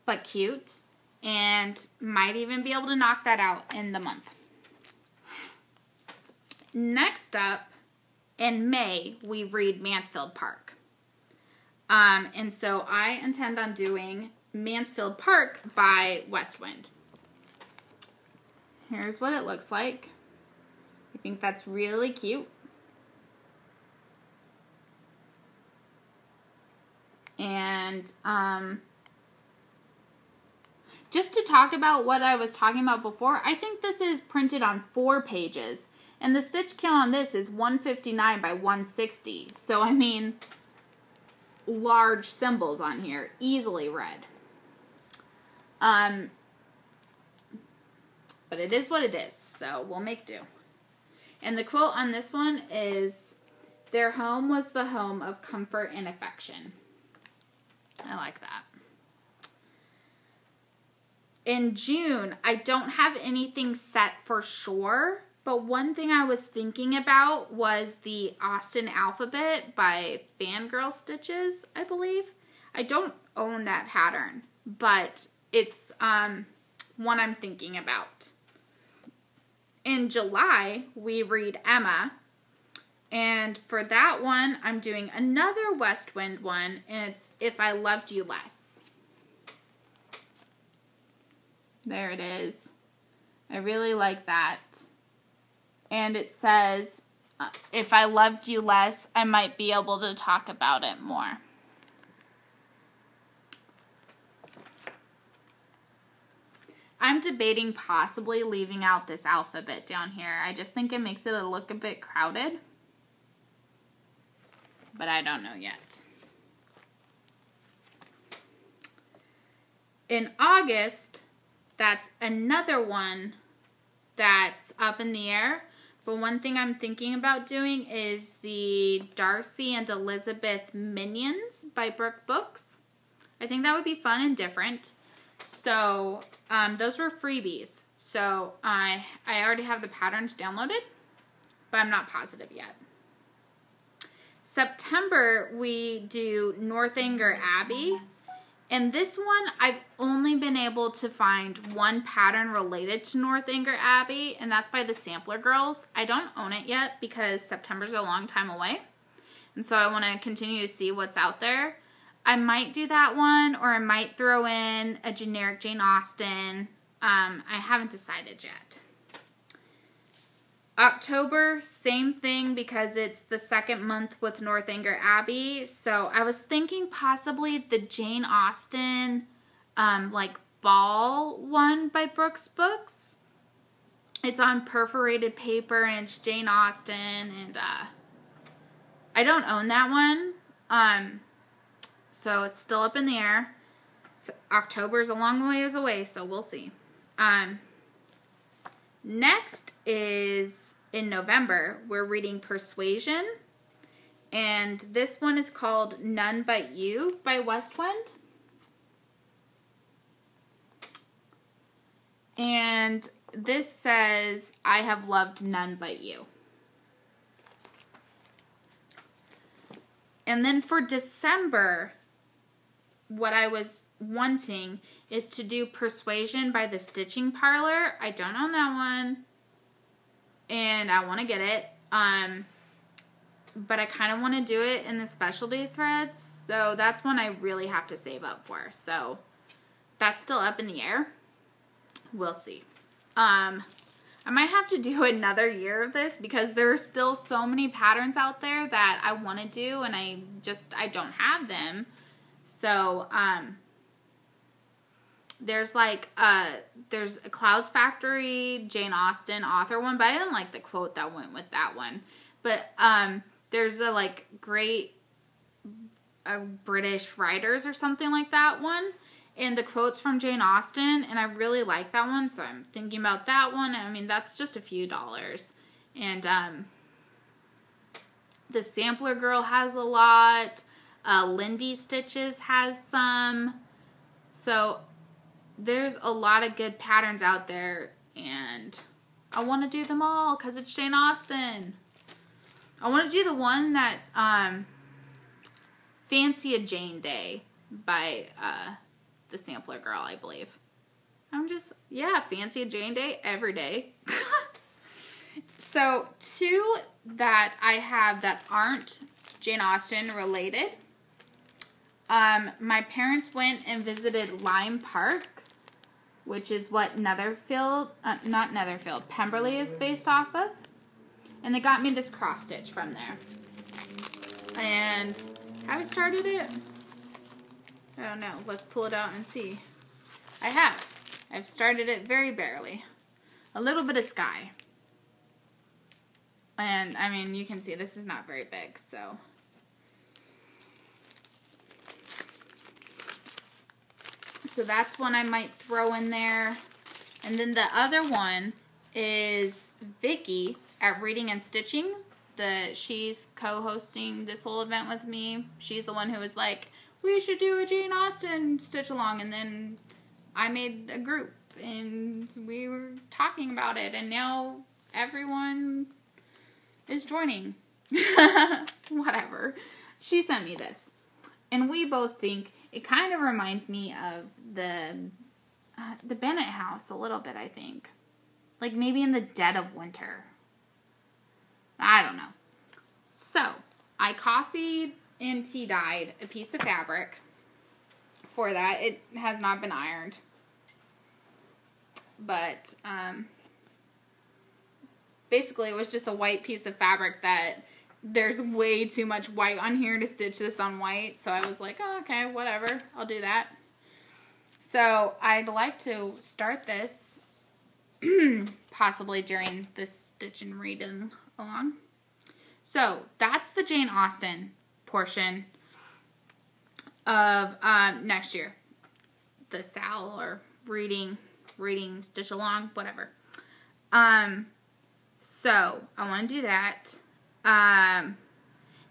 A: but cute, and might even be able to knock that out in the month. Next up, in May, we read Mansfield Park. And so I intend on doing Mansfield Park by Westwind. Here's what it looks like. I think that's really cute. And just to talk about what I was talking about before, I think this is printed on 4 pages. And the stitch count on this is 159 by 160. So, large symbols on here, easily read. But it is what it is, so we'll make do. And the quote on this one is, "Their home was the home of comfort and affection." I like that. In June, I don't have anything set for sure, but one thing I was thinking about was the Austen alphabet by Fangirl Stitches, I believe. I don't own that pattern, but it's one I'm thinking about. In July, we read Emma, and for that one, I'm doing another Westwind one, and it's If I Loved You Less. There it is. I really like that. And it says, if I loved you less, I might be able to talk about it more. I'm debating possibly leaving out this alphabet down here. I just think it makes it look a bit crowded. But I don't know yet. In August, that's another one that's up in the air. But one thing I'm thinking about doing is the Darcy and Elizabeth Minions by Brooke Books. I think that would be fun and different. So those were freebies. So I already have the patterns downloaded, but I'm not positive yet. September, we do Northanger Abbey. And this one, I've only been able to find one pattern related to Northanger Abbey, and that's by the Sampler Girls. I don't own it yet because September's a long time away. And so I want to continue to see what's out there. I might do that one, or I might throw in a generic Jane Austen. I haven't decided yet. October, same thing because it's the second month with Northanger Abbey. So I was thinking possibly the Jane Austen, ball one by Brooks Books. It's on perforated paper and it's Jane Austen, and I don't own that one. So it's still up in the air. So October's a long ways away, so we'll see. Next is in November, we're reading Persuasion, and this one is called None But You by Westwind. And this says, I have loved none but you. And then for December, what I was wanting is to do Persuasion by the Stitching Parlor. I don't own that one, and I want to get it. But I kind of want to do it in the specialty threads, so that's one I really have to save up for. So that's still up in the air. We'll see. I might have to do another year of this because there are still so many patterns out there that I want to do, and I don't have them. So, there's there's a Clouds Factory, Jane Austen author one, but I didn't like the quote that went with that one. But, there's a, great British writers or something like that one. And the quote's from Jane Austen, and I really like that one, so I'm thinking about that one. I mean, that's just a few dollars. And, the Sampler Girl has a lot. Lindy Stitches has some. So, there's a lot of good patterns out there, and I want to do them all because it's Jane Austen. I want to do the one that, Fancy a Jane Day by, the Sampler Girl, I believe. Fancy a Jane Day every day. So, two that I have that aren't Jane Austen related. My parents went and visited Lime Park, which is what Pemberley is based off of. And they got me this cross stitch from there. And have I started it? I don't know. Let's pull it out and see. I have. I've started it very barely. A little bit of sky. And, I mean, you can see this is not very big, so. So that's one I might throw in there. And then the other one is Vicky at Reading and Stitching. She's co-hosting this whole event with me. She's the one who was like, we should do a Jane Austen stitch along. And then I made a group and we were talking about it. And now everyone is joining. Whatever. She sent me this. And we both think it kind of reminds me of the Bennett house a little bit, I think. Like maybe in the dead of winter. I don't know. So, I coffeed and tea dyed a piece of fabric for that. It has not been ironed. But, basically it was just a white piece of fabric that there's way too much white on here to stitch this on white. So I was like, oh, okay, whatever. I'll do that. So, I'd like to start this possibly during this stitch and reading along. So, that's the Jane Austen portion of next year. The SAL or reading, stitch along, whatever. So, I want to do that.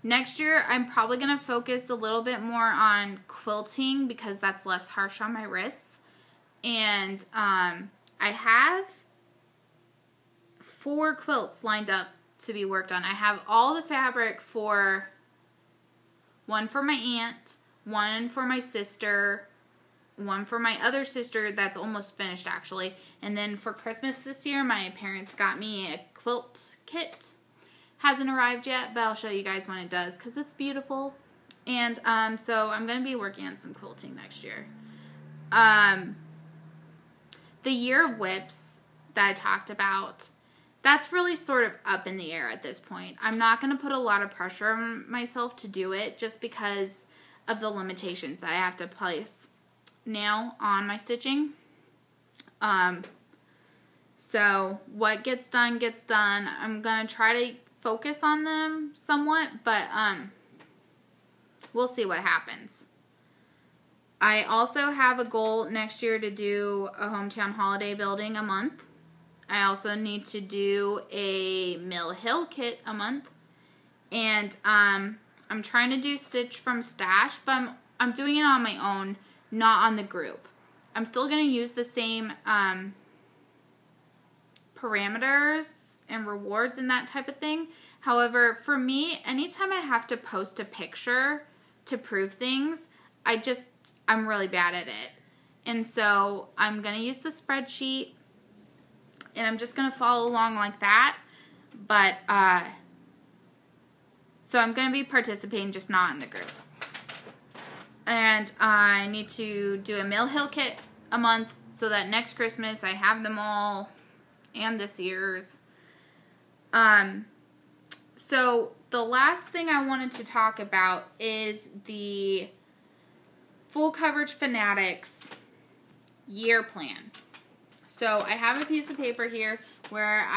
A: Next year, I'm probably going to focus a little bit more on quilting because that's less harsh on my wrists. And I have 4 quilts lined up to be worked on. I have all the fabric for one for my aunt, one for my sister, one for my other sister that's almost finished actually. And then for Christmas this year, my parents got me a quilt kit. Hasn't arrived yet, but I'll show you guys when it does because it's beautiful. And so I'm going to be working on some quilting next year. The Year of Whips that I talked about, that's really sort of up in the air at this point. I'm not going to put a lot of pressure on myself to do it just because of the limitations that I have to place now on my stitching. So what gets done gets done. I'm going to try to focus on them somewhat, but we'll see what happens. I also have a goal next year to do a hometown holiday building a month. I also need to do a Mill Hill kit a month. And I'm trying to do Stitch from Stash, but I'm doing it on my own, not on the group. I'm still going to use the same parameters and rewards and that type of thing However, for me, anytime I have to post a picture to prove things, I'm really bad at it. And so I'm going to use the spreadsheet, and I'm just going to follow along like that. But, so I'm going to be participating, just not in the group. And I need to do a Mill Hill kit a month so that next Christmas I have them all, and this year's. So the last thing I wanted to talk about is the Full Coverage Fanatics year plan. So I have a piece of paper here where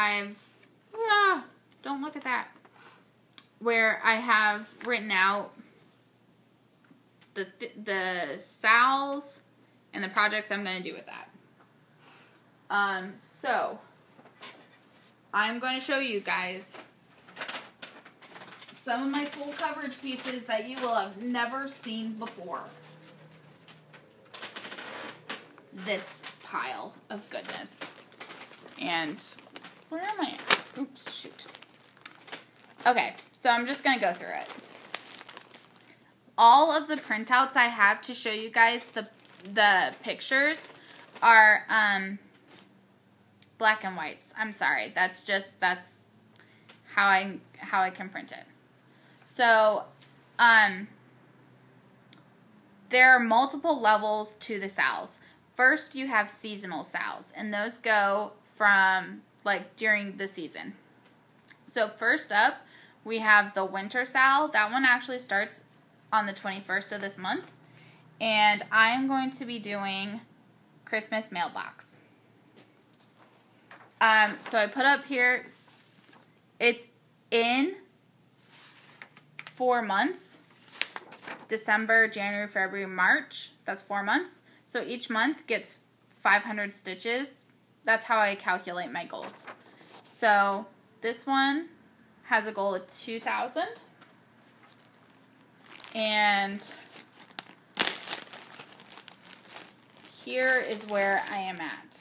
A: don't look at that, where I have written out the SALs and the projects I'm going to do with that. So I'm going to show you guys some of my full coverage pieces that you will have never seen before. This pile of goodness. And where am I at? Oops, shoot. Okay, so I'm just going to go through it. All of the printouts I have to show you guys the pictures are black and whites. I'm sorry. That's how I can print it. So, there are multiple levels to the SALs. First, you have seasonal SALs, and those go from, like, during the season. So, first up, we have the winter SAL. That one actually starts on the 21st of this month, and I'm going to be doing Christmas mailbox. So I put up here, it's in 4 months, December, January, February, March, that's 4 months. So each month gets 500 stitches. That's how I calculate my goals. So this one has a goal of 2,000. And here is where I am at.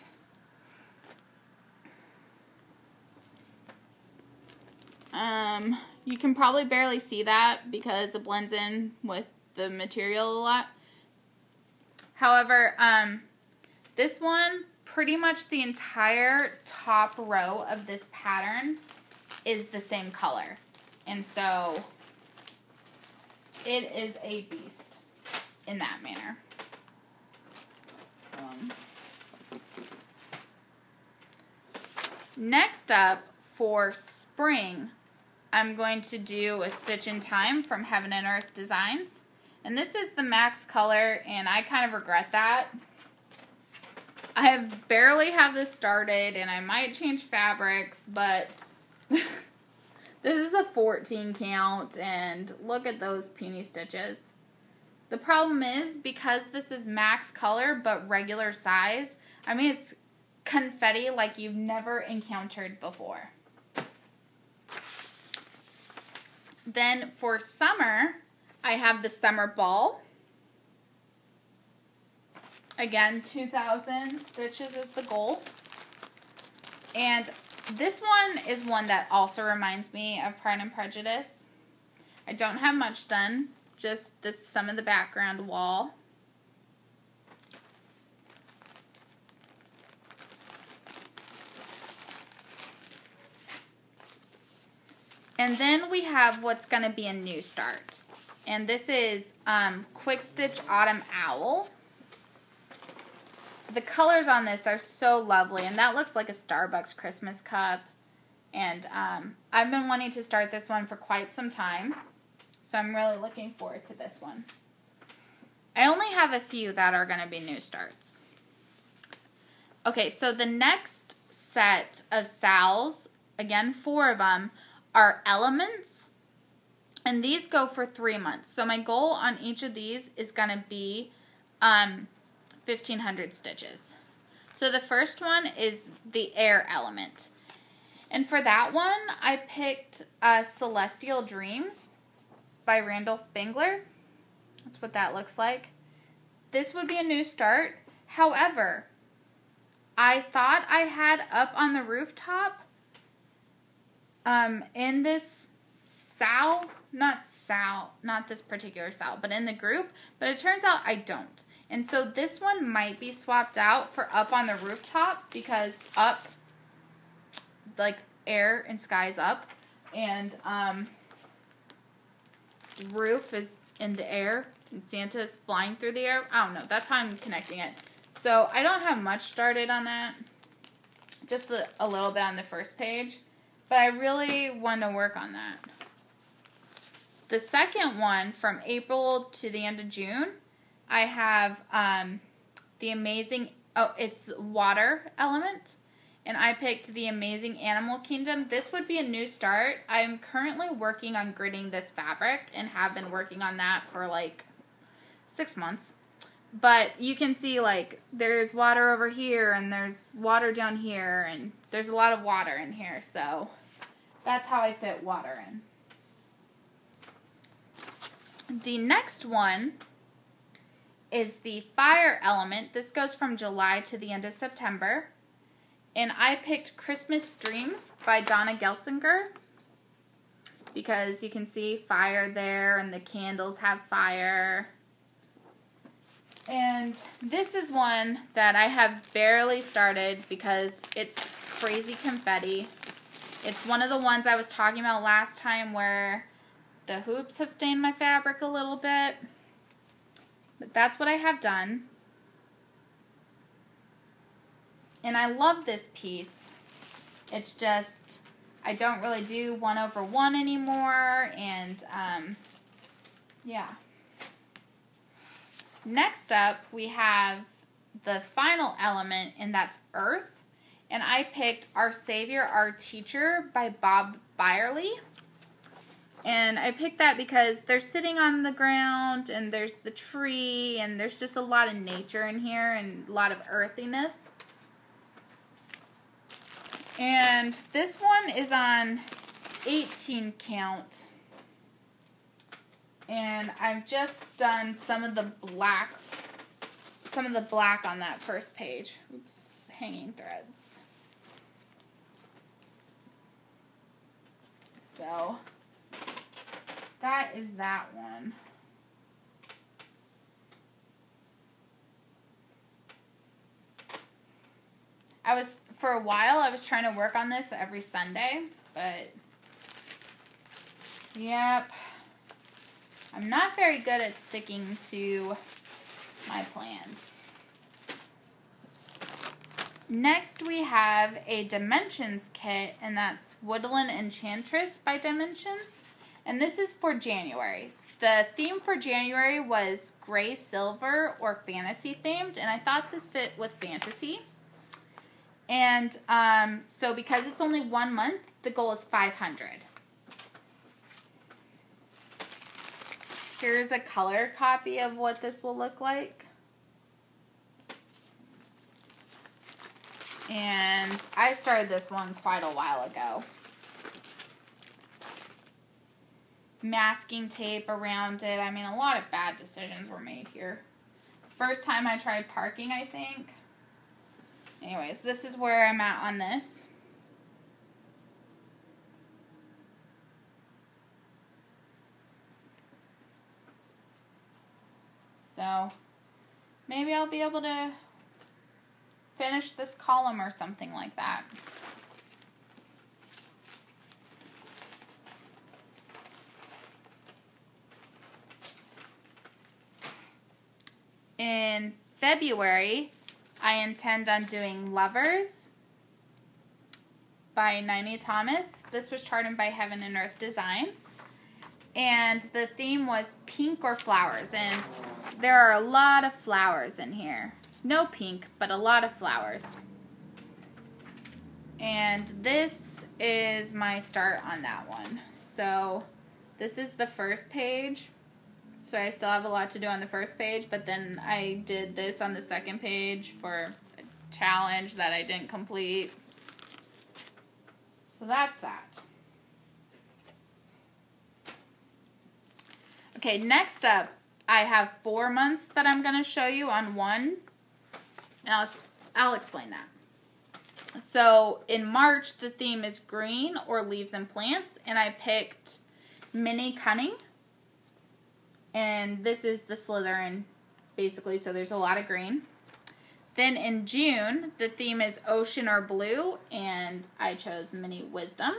A: You can probably barely see that because it blends in with the material a lot. However, this one, pretty much the entire top row of this pattern is the same color. And so it is a beast in that manner. Next up, for spring, I'm going to do a Stitch in Time from Heaven and Earth Designs. And this is the max color, and I kind of regret that. I barely have this started, and I might change fabrics, but this is a 14 count, and look at those puny stitches. The problem is, because this is max color, but regular size, I mean, it's confetti like you've never encountered before. Then for summer, I have the summer ball. Again, 2,000 stitches is the goal. And this one is one that also reminds me of Pride and Prejudice. I don't have much done, just some of the background wall. And then we have what's going to be a new start. And this is Quick Stitch Autumn Owl. The colors on this are so lovely. And that looks like a Starbucks Christmas cup. And I've been wanting to start this one for quite some time. So I'm really looking forward to this one. I only have a few that are going to be new starts. Okay, so the next set of SALs, again 4 of them, are elements, and these go for 3 months. So my goal on each of these is going to be 1,500 stitches. So the first one is the air element. And for that one, I picked Celestial Dreams by Randall Spangler. That's what that looks like. This would be a new start. However, I thought I had up on the rooftop in this SAL, not this particular SAL, but in the group, but it turns out I don't. And so this one might be swapped out for up on the rooftop, because up, like, air and sky's up, and the roof is in the air, and Santa is flying through the air. I don't know. That's how I'm connecting it. So I don't have much started on that. Just a little bit on the first page. But I really want to work on that. The second one, from April to the end of June, I have the amazing, it's water element. And I picked the Amazing Animal Kingdom. This would be a new start. I'm currently working on gridding this fabric and have been working on that for like 6 months. But you can see, like, there's water over here and there's water down here and there's a lot of water in here. So that's how I fit water in. The next one is the fire element. This goes from July to the end of September. And I picked Christmas Dreams by Donna Gelsinger, because you can see fire there and the candles have fire. And this is one that I have barely started because it's crazy confetti. It's one of the ones I was talking about last time where the hoops have stained my fabric a little bit. But that's what I have done. And I love this piece. It's just, I don't really do 1/1 anymore, and yeah. Next up, we have the final element, and that's Earth. And I picked Our Savior, Our Teacher by Bob Byerly. And I picked that because they're sitting on the ground, and there's the tree, and there's just a lot of nature in here, and a lot of earthiness. And this one is on 18 count. And I've just done some of the black on that first page. Oops, hanging threads. So that is that one. For a while, I was trying to work on this every Sunday, but, yep, I'm not very good at sticking to my plans. Next, we have a Dimensions kit, and that's Woodland Enchantress by Dimensions, and this is for January. The theme for January was gray, silver, or fantasy themed, and I thought this fit with fantasy. And so because it's only 1 month, the goal is 500. Here's a color copy of what this will look like. And I started this one quite a while ago. Masking tape around it. I mean, a lot of bad decisions were made here. First time I tried parking, I think. Anyways, this is where I'm at on this. So, maybe I'll be able to finish this column or something like that. In February, I intend on doing Lovers by Nini Thomas. This was charted by Heaven and Earth Designs. And the theme was pink or flowers. And there are a lot of flowers in here. No pink, but a lot of flowers. And this is my start on that one. So this is the first page. So I still have a lot to do on the first page, but then I did this on the second page for a challenge that I didn't complete. So that's that. Okay, next up, I have 4 months that I'm going to show you on one, and I'll explain that. So in March, the theme is green or leaves and plants, and I picked Mini Cunning. And this is the Slytherin, basically, so there's a lot of green. Then in June, the theme is Ocean or Blue, and I chose Mini Wisdom.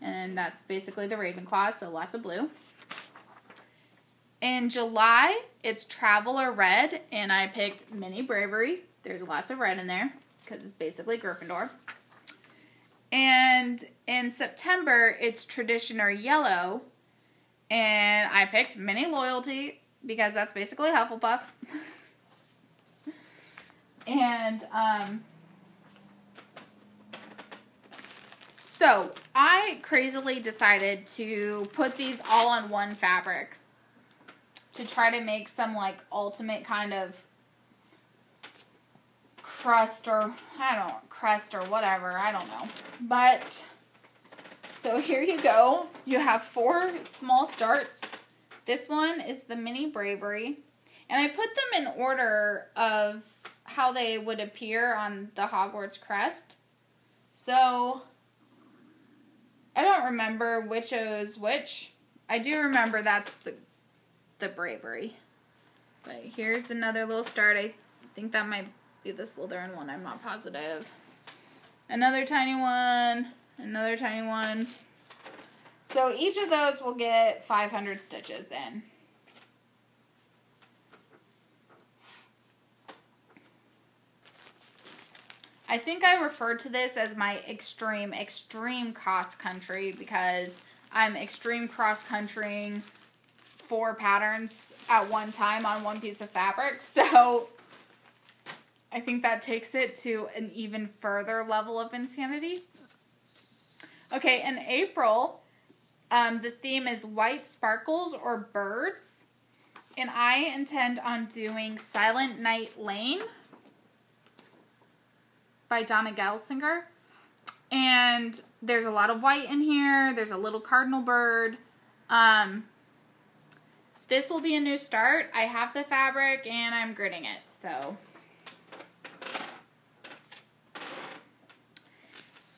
A: And that's basically the Ravenclaw, so lots of blue. In July, it's Travel or Red, and I picked Mini Bravery. There's lots of red in there, because it's basically Gryffindor. And in September, it's Tradition or Yellow, and I picked Mini Loyalty, because that's basically Hufflepuff. And, so, I crazily decided to put these all on one fabric to try to make some, like, ultimate kind of crust or, crust or whatever, I don't know. But, so here you go. You have 4 small starts. This one is the Mini Bravery. And I put them in order of how they would appear on the Hogwarts crest. So, I don't remember which is which. I do remember that's the Bravery. But here's another little start. I think that might be the Slytherin one. I'm not positive. Another tiny one. Another tiny one. So each of those will get 500 stitches in. I think I referred to this as my extreme cross country because I'm extreme cross countrying 4 patterns at one time on one piece of fabric. So I think that takes it to an even further level of insanity. Okay, in April, the theme is White Sparkles or Birds. And I intend on doing Silent Night Lane by Donna Gelsinger. And there's a lot of white in here. There's a little cardinal bird. This will be a new start. I have the fabric and I'm gridding it, so.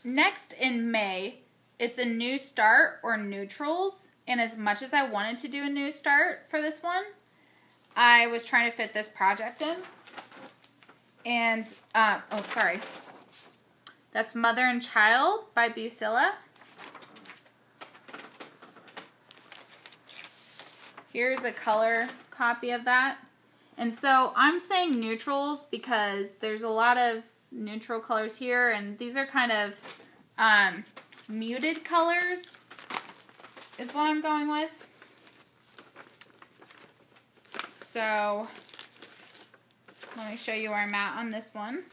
A: Next in May, it's a new start or neutrals. And as much as I wanted to do a new start for this one, I was trying to fit this project in. And, oh, sorry. That's Mother and Child by Busilla. Here's a color copy of that. And so I'm saying neutrals because there's a lot of neutral colors here. And these are kind of muted colors is what I'm going with. So let me show you where I'm at on this one.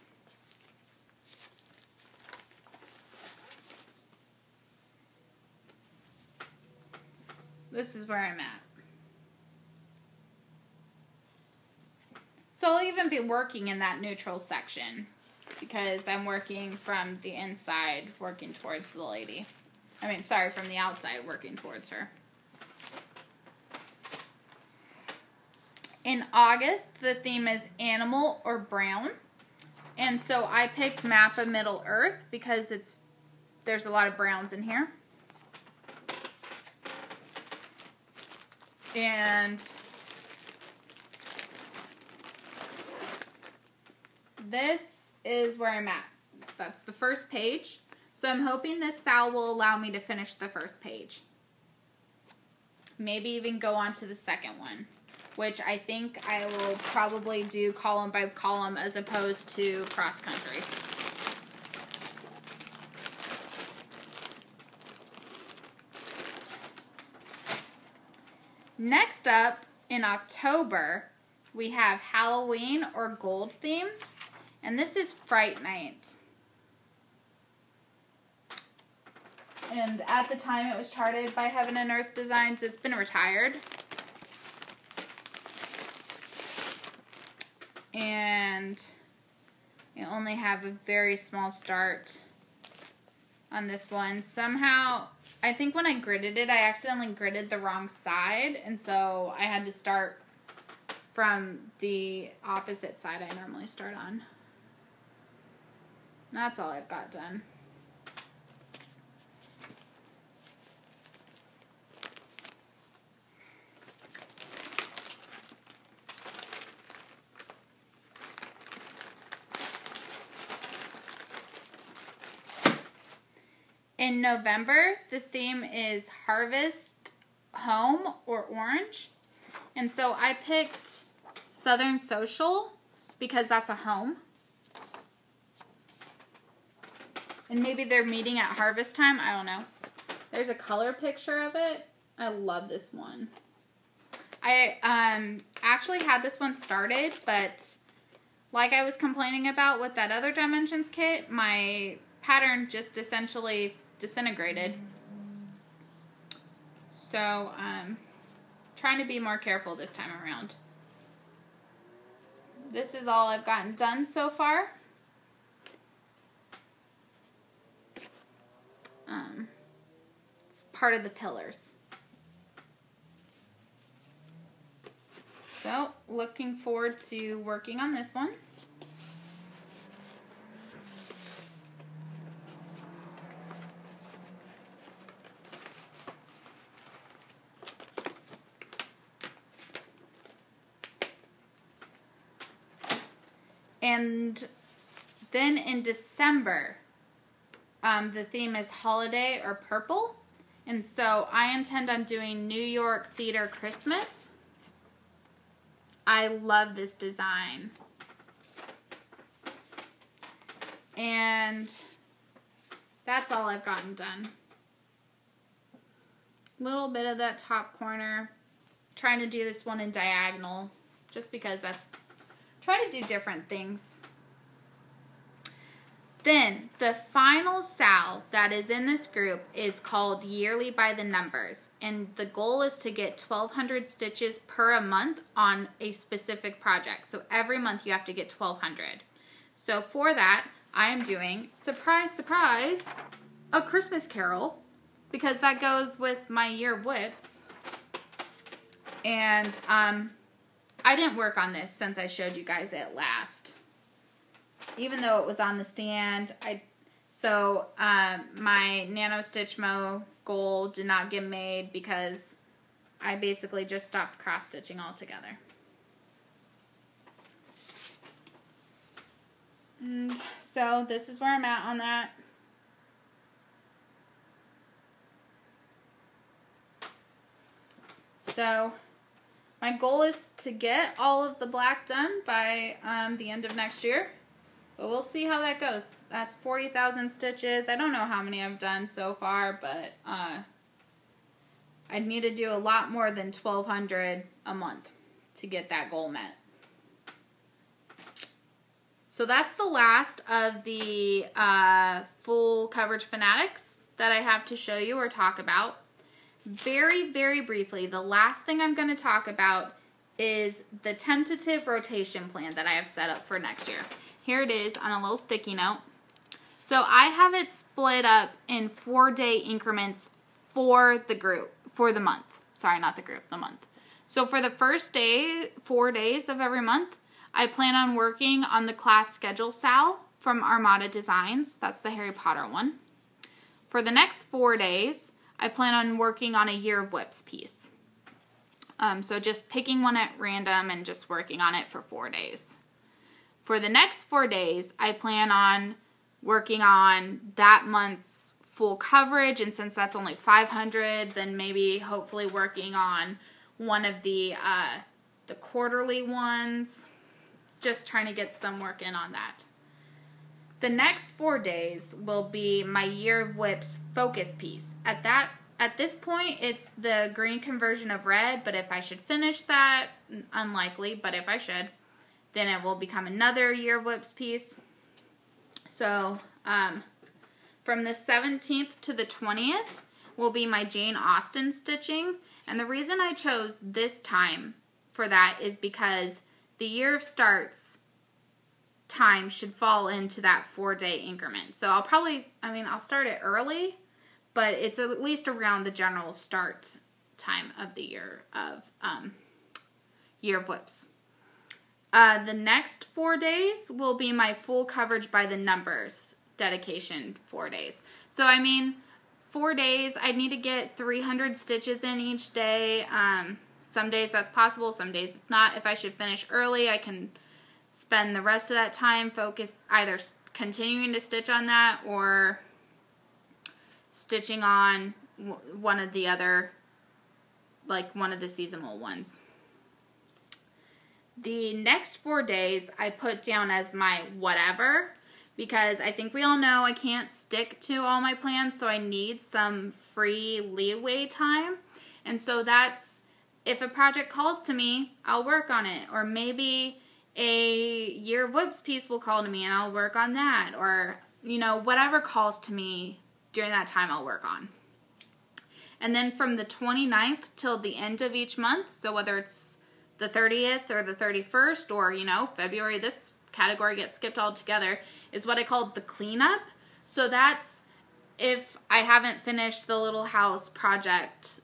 A: This is where I'm at. So I'll even be working in that neutral section because I'm working from the inside, working towards the lady. I mean, sorry, from the outside, working towards her. In August, the theme is Animal or Brown. And so I picked Map of Middle Earth because there's a lot of browns in here. And this is where I'm at. That's the first page. So I'm hoping this SAL will allow me to finish the first page. Maybe even go on to the second one, which I think I will probably do column by column as opposed to cross country. Next up, in October, we have Halloween or gold themed, and this is Fright Night. And at the time it was charted by Heaven and Earth Designs. It's been retired. And you only have a very small start on this one. Somehow, I think when I gridded it, I accidentally gridded the wrong side, and so I had to start from the opposite side I normally start on. That's all I've got done. In November, the theme is Harvest, Home, or Orange. And so I picked Southern Social because that's a home. And maybe they're meeting at harvest time. I don't know. There's a color picture of it. I love this one. I actually had this one started, but like I was complaining about with that other Dimensions kit, my pattern just essentially disintegrated. So, trying to be more careful this time around. This is all I've gotten done so far. It's part of the pillars. So, looking forward to working on this one. And then in December, the theme is holiday or purple. And so I intend on doing New York Theater Christmas. I love this design. And that's all I've gotten done. Little bit of that top corner. Trying to do this one in diagonal just because that's... Try to do different things. Then, the final SAL that is in this group is called Yearly by the Numbers. And the goal is to get 1,200 stitches per a month on a specific project. So every month you have to get 1,200. So for that, I am doing, surprise, surprise, a Christmas Carol. Because that goes with my Year of Whips. And, I didn't work on this since I showed you guys it last. Even though it was on the stand, my Nano Stitch Mo goal did not get made because I basically just stopped cross stitching altogether. And so this is where I'm at on that. So my goal is to get all of the black done by the end of next year. But we'll see how that goes. That's 40,000 stitches. I don't know how many I've done so far, but I'd need to do a lot more than 1,200 a month to get that goal met. So that's the last of the full coverage fanatics that I have to show you or talk about. Very, very briefly, the last thing I'm going to talk about is the tentative rotation plan that I have set up for next year. Here it is on a little sticky note. So I have it split up in 4-day increments for the group, for the month. Sorry, not the group, the month. So for the first day, 4 days of every month, I plan on working on the class schedule SAL from Armada Designs. That's the Harry Potter one. For the next 4 days, I plan on working on a Year of Whips piece. So just picking one at random and just working on it for 4 days. For the next 4 days, I plan on working on that month's full coverage, and since that's only 500, then maybe hopefully working on one of the quarterly ones. Just trying to get some work in on that. The next 4 days will be my Year of Whips focus piece. At this point, it's the green conversion of red, but if I should finish that, unlikely, but if I should, then it will become another Year of Whips piece. So, from the 17th to the 20th will be my Jane Austen stitching. And the reason I chose this time for that is because the Year of Starts time should fall into that 4-day increment. So I'll start it early, but it's at least around the general start time of the Year of Whips. The next 4 days will be my full coverage by the numbers dedication 4 days. So 4 days, I need to get 300 stitches in each day. Some days that's possible, some days it's not. If I should finish early, I can spend the rest of that time focused either continuing to stitch on that or stitching on one of the other, like one of the seasonal ones. The next 4 days I put down as my whatever, because I think we all know I can't stick to all my plans, so I need some free leeway time. And so that's, if a project calls to me, I'll work on it. Or maybe a Year of Whips piece will call to me and I'll work on that. Or, you know, whatever calls to me during that time I'll work on. And then from the 29th till the end of each month, so whether it's the 30th or the 31st or, you know, February, this category gets skipped altogether, is what I call the cleanup. So that's if I haven't finished the little house project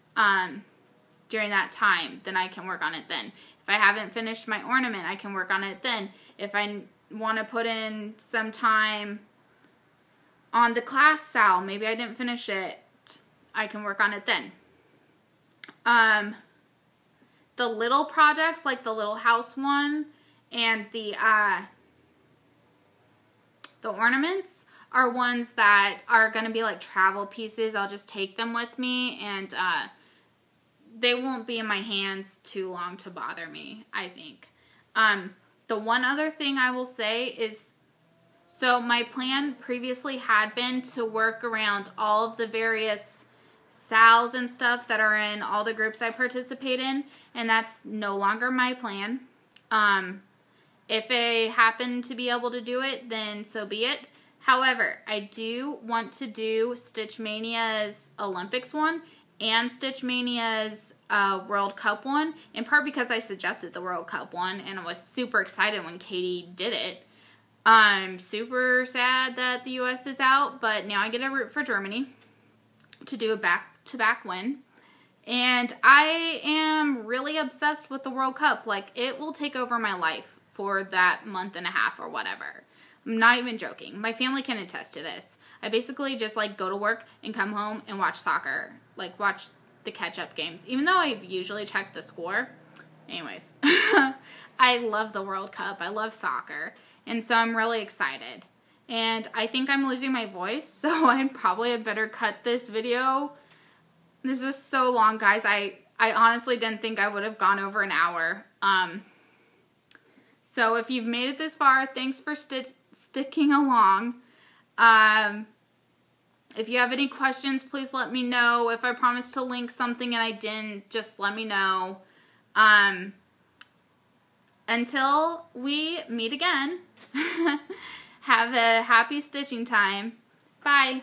A: during that time, then I can work on it then. If I haven't finished my ornament, I can work on it then. If I want to put in some time on the class SAL, maybe I didn't finish it, I can work on it then. The little projects, like the little house one and the ornaments, are ones that are going to be like travel pieces. I'll just take them with me, and they won't be in my hands too long to bother me, I think. The one other thing I will say is, so my plan previously had been to work around all of the various SALs and stuff that are in all the groups I participate in, and that's no longer my plan. If I happen to be able to do it, then so be it. However, I do want to do Stitch Mania's Olympics one and Stitch Mania's World Cup one, in part because I suggested the World Cup one and I was super excited when Katie did it. I'm super sad that the US is out, but now I get to root for Germany to do a back-to-back win. And I am really obsessed with the World Cup. Like, it will take over my life for that month and a half or whatever. I'm not even joking. My family can attest to this. I basically just, like, go to work and come home and watch soccer. Like, watch the catch-up games. Even though I've usually checked the score. Anyways. I love the World Cup. I love soccer. And so I'm really excited. And I think I'm losing my voice, so I'd probably have better cut this video. This is so long, guys. I honestly didn't think I would have gone over an hour. So if you've made it this far, thanks for sticking along. If you have any questions, please let me know. If I promised to link something and I didn't, just let me know. Until we meet again, have a happy stitching time. Bye.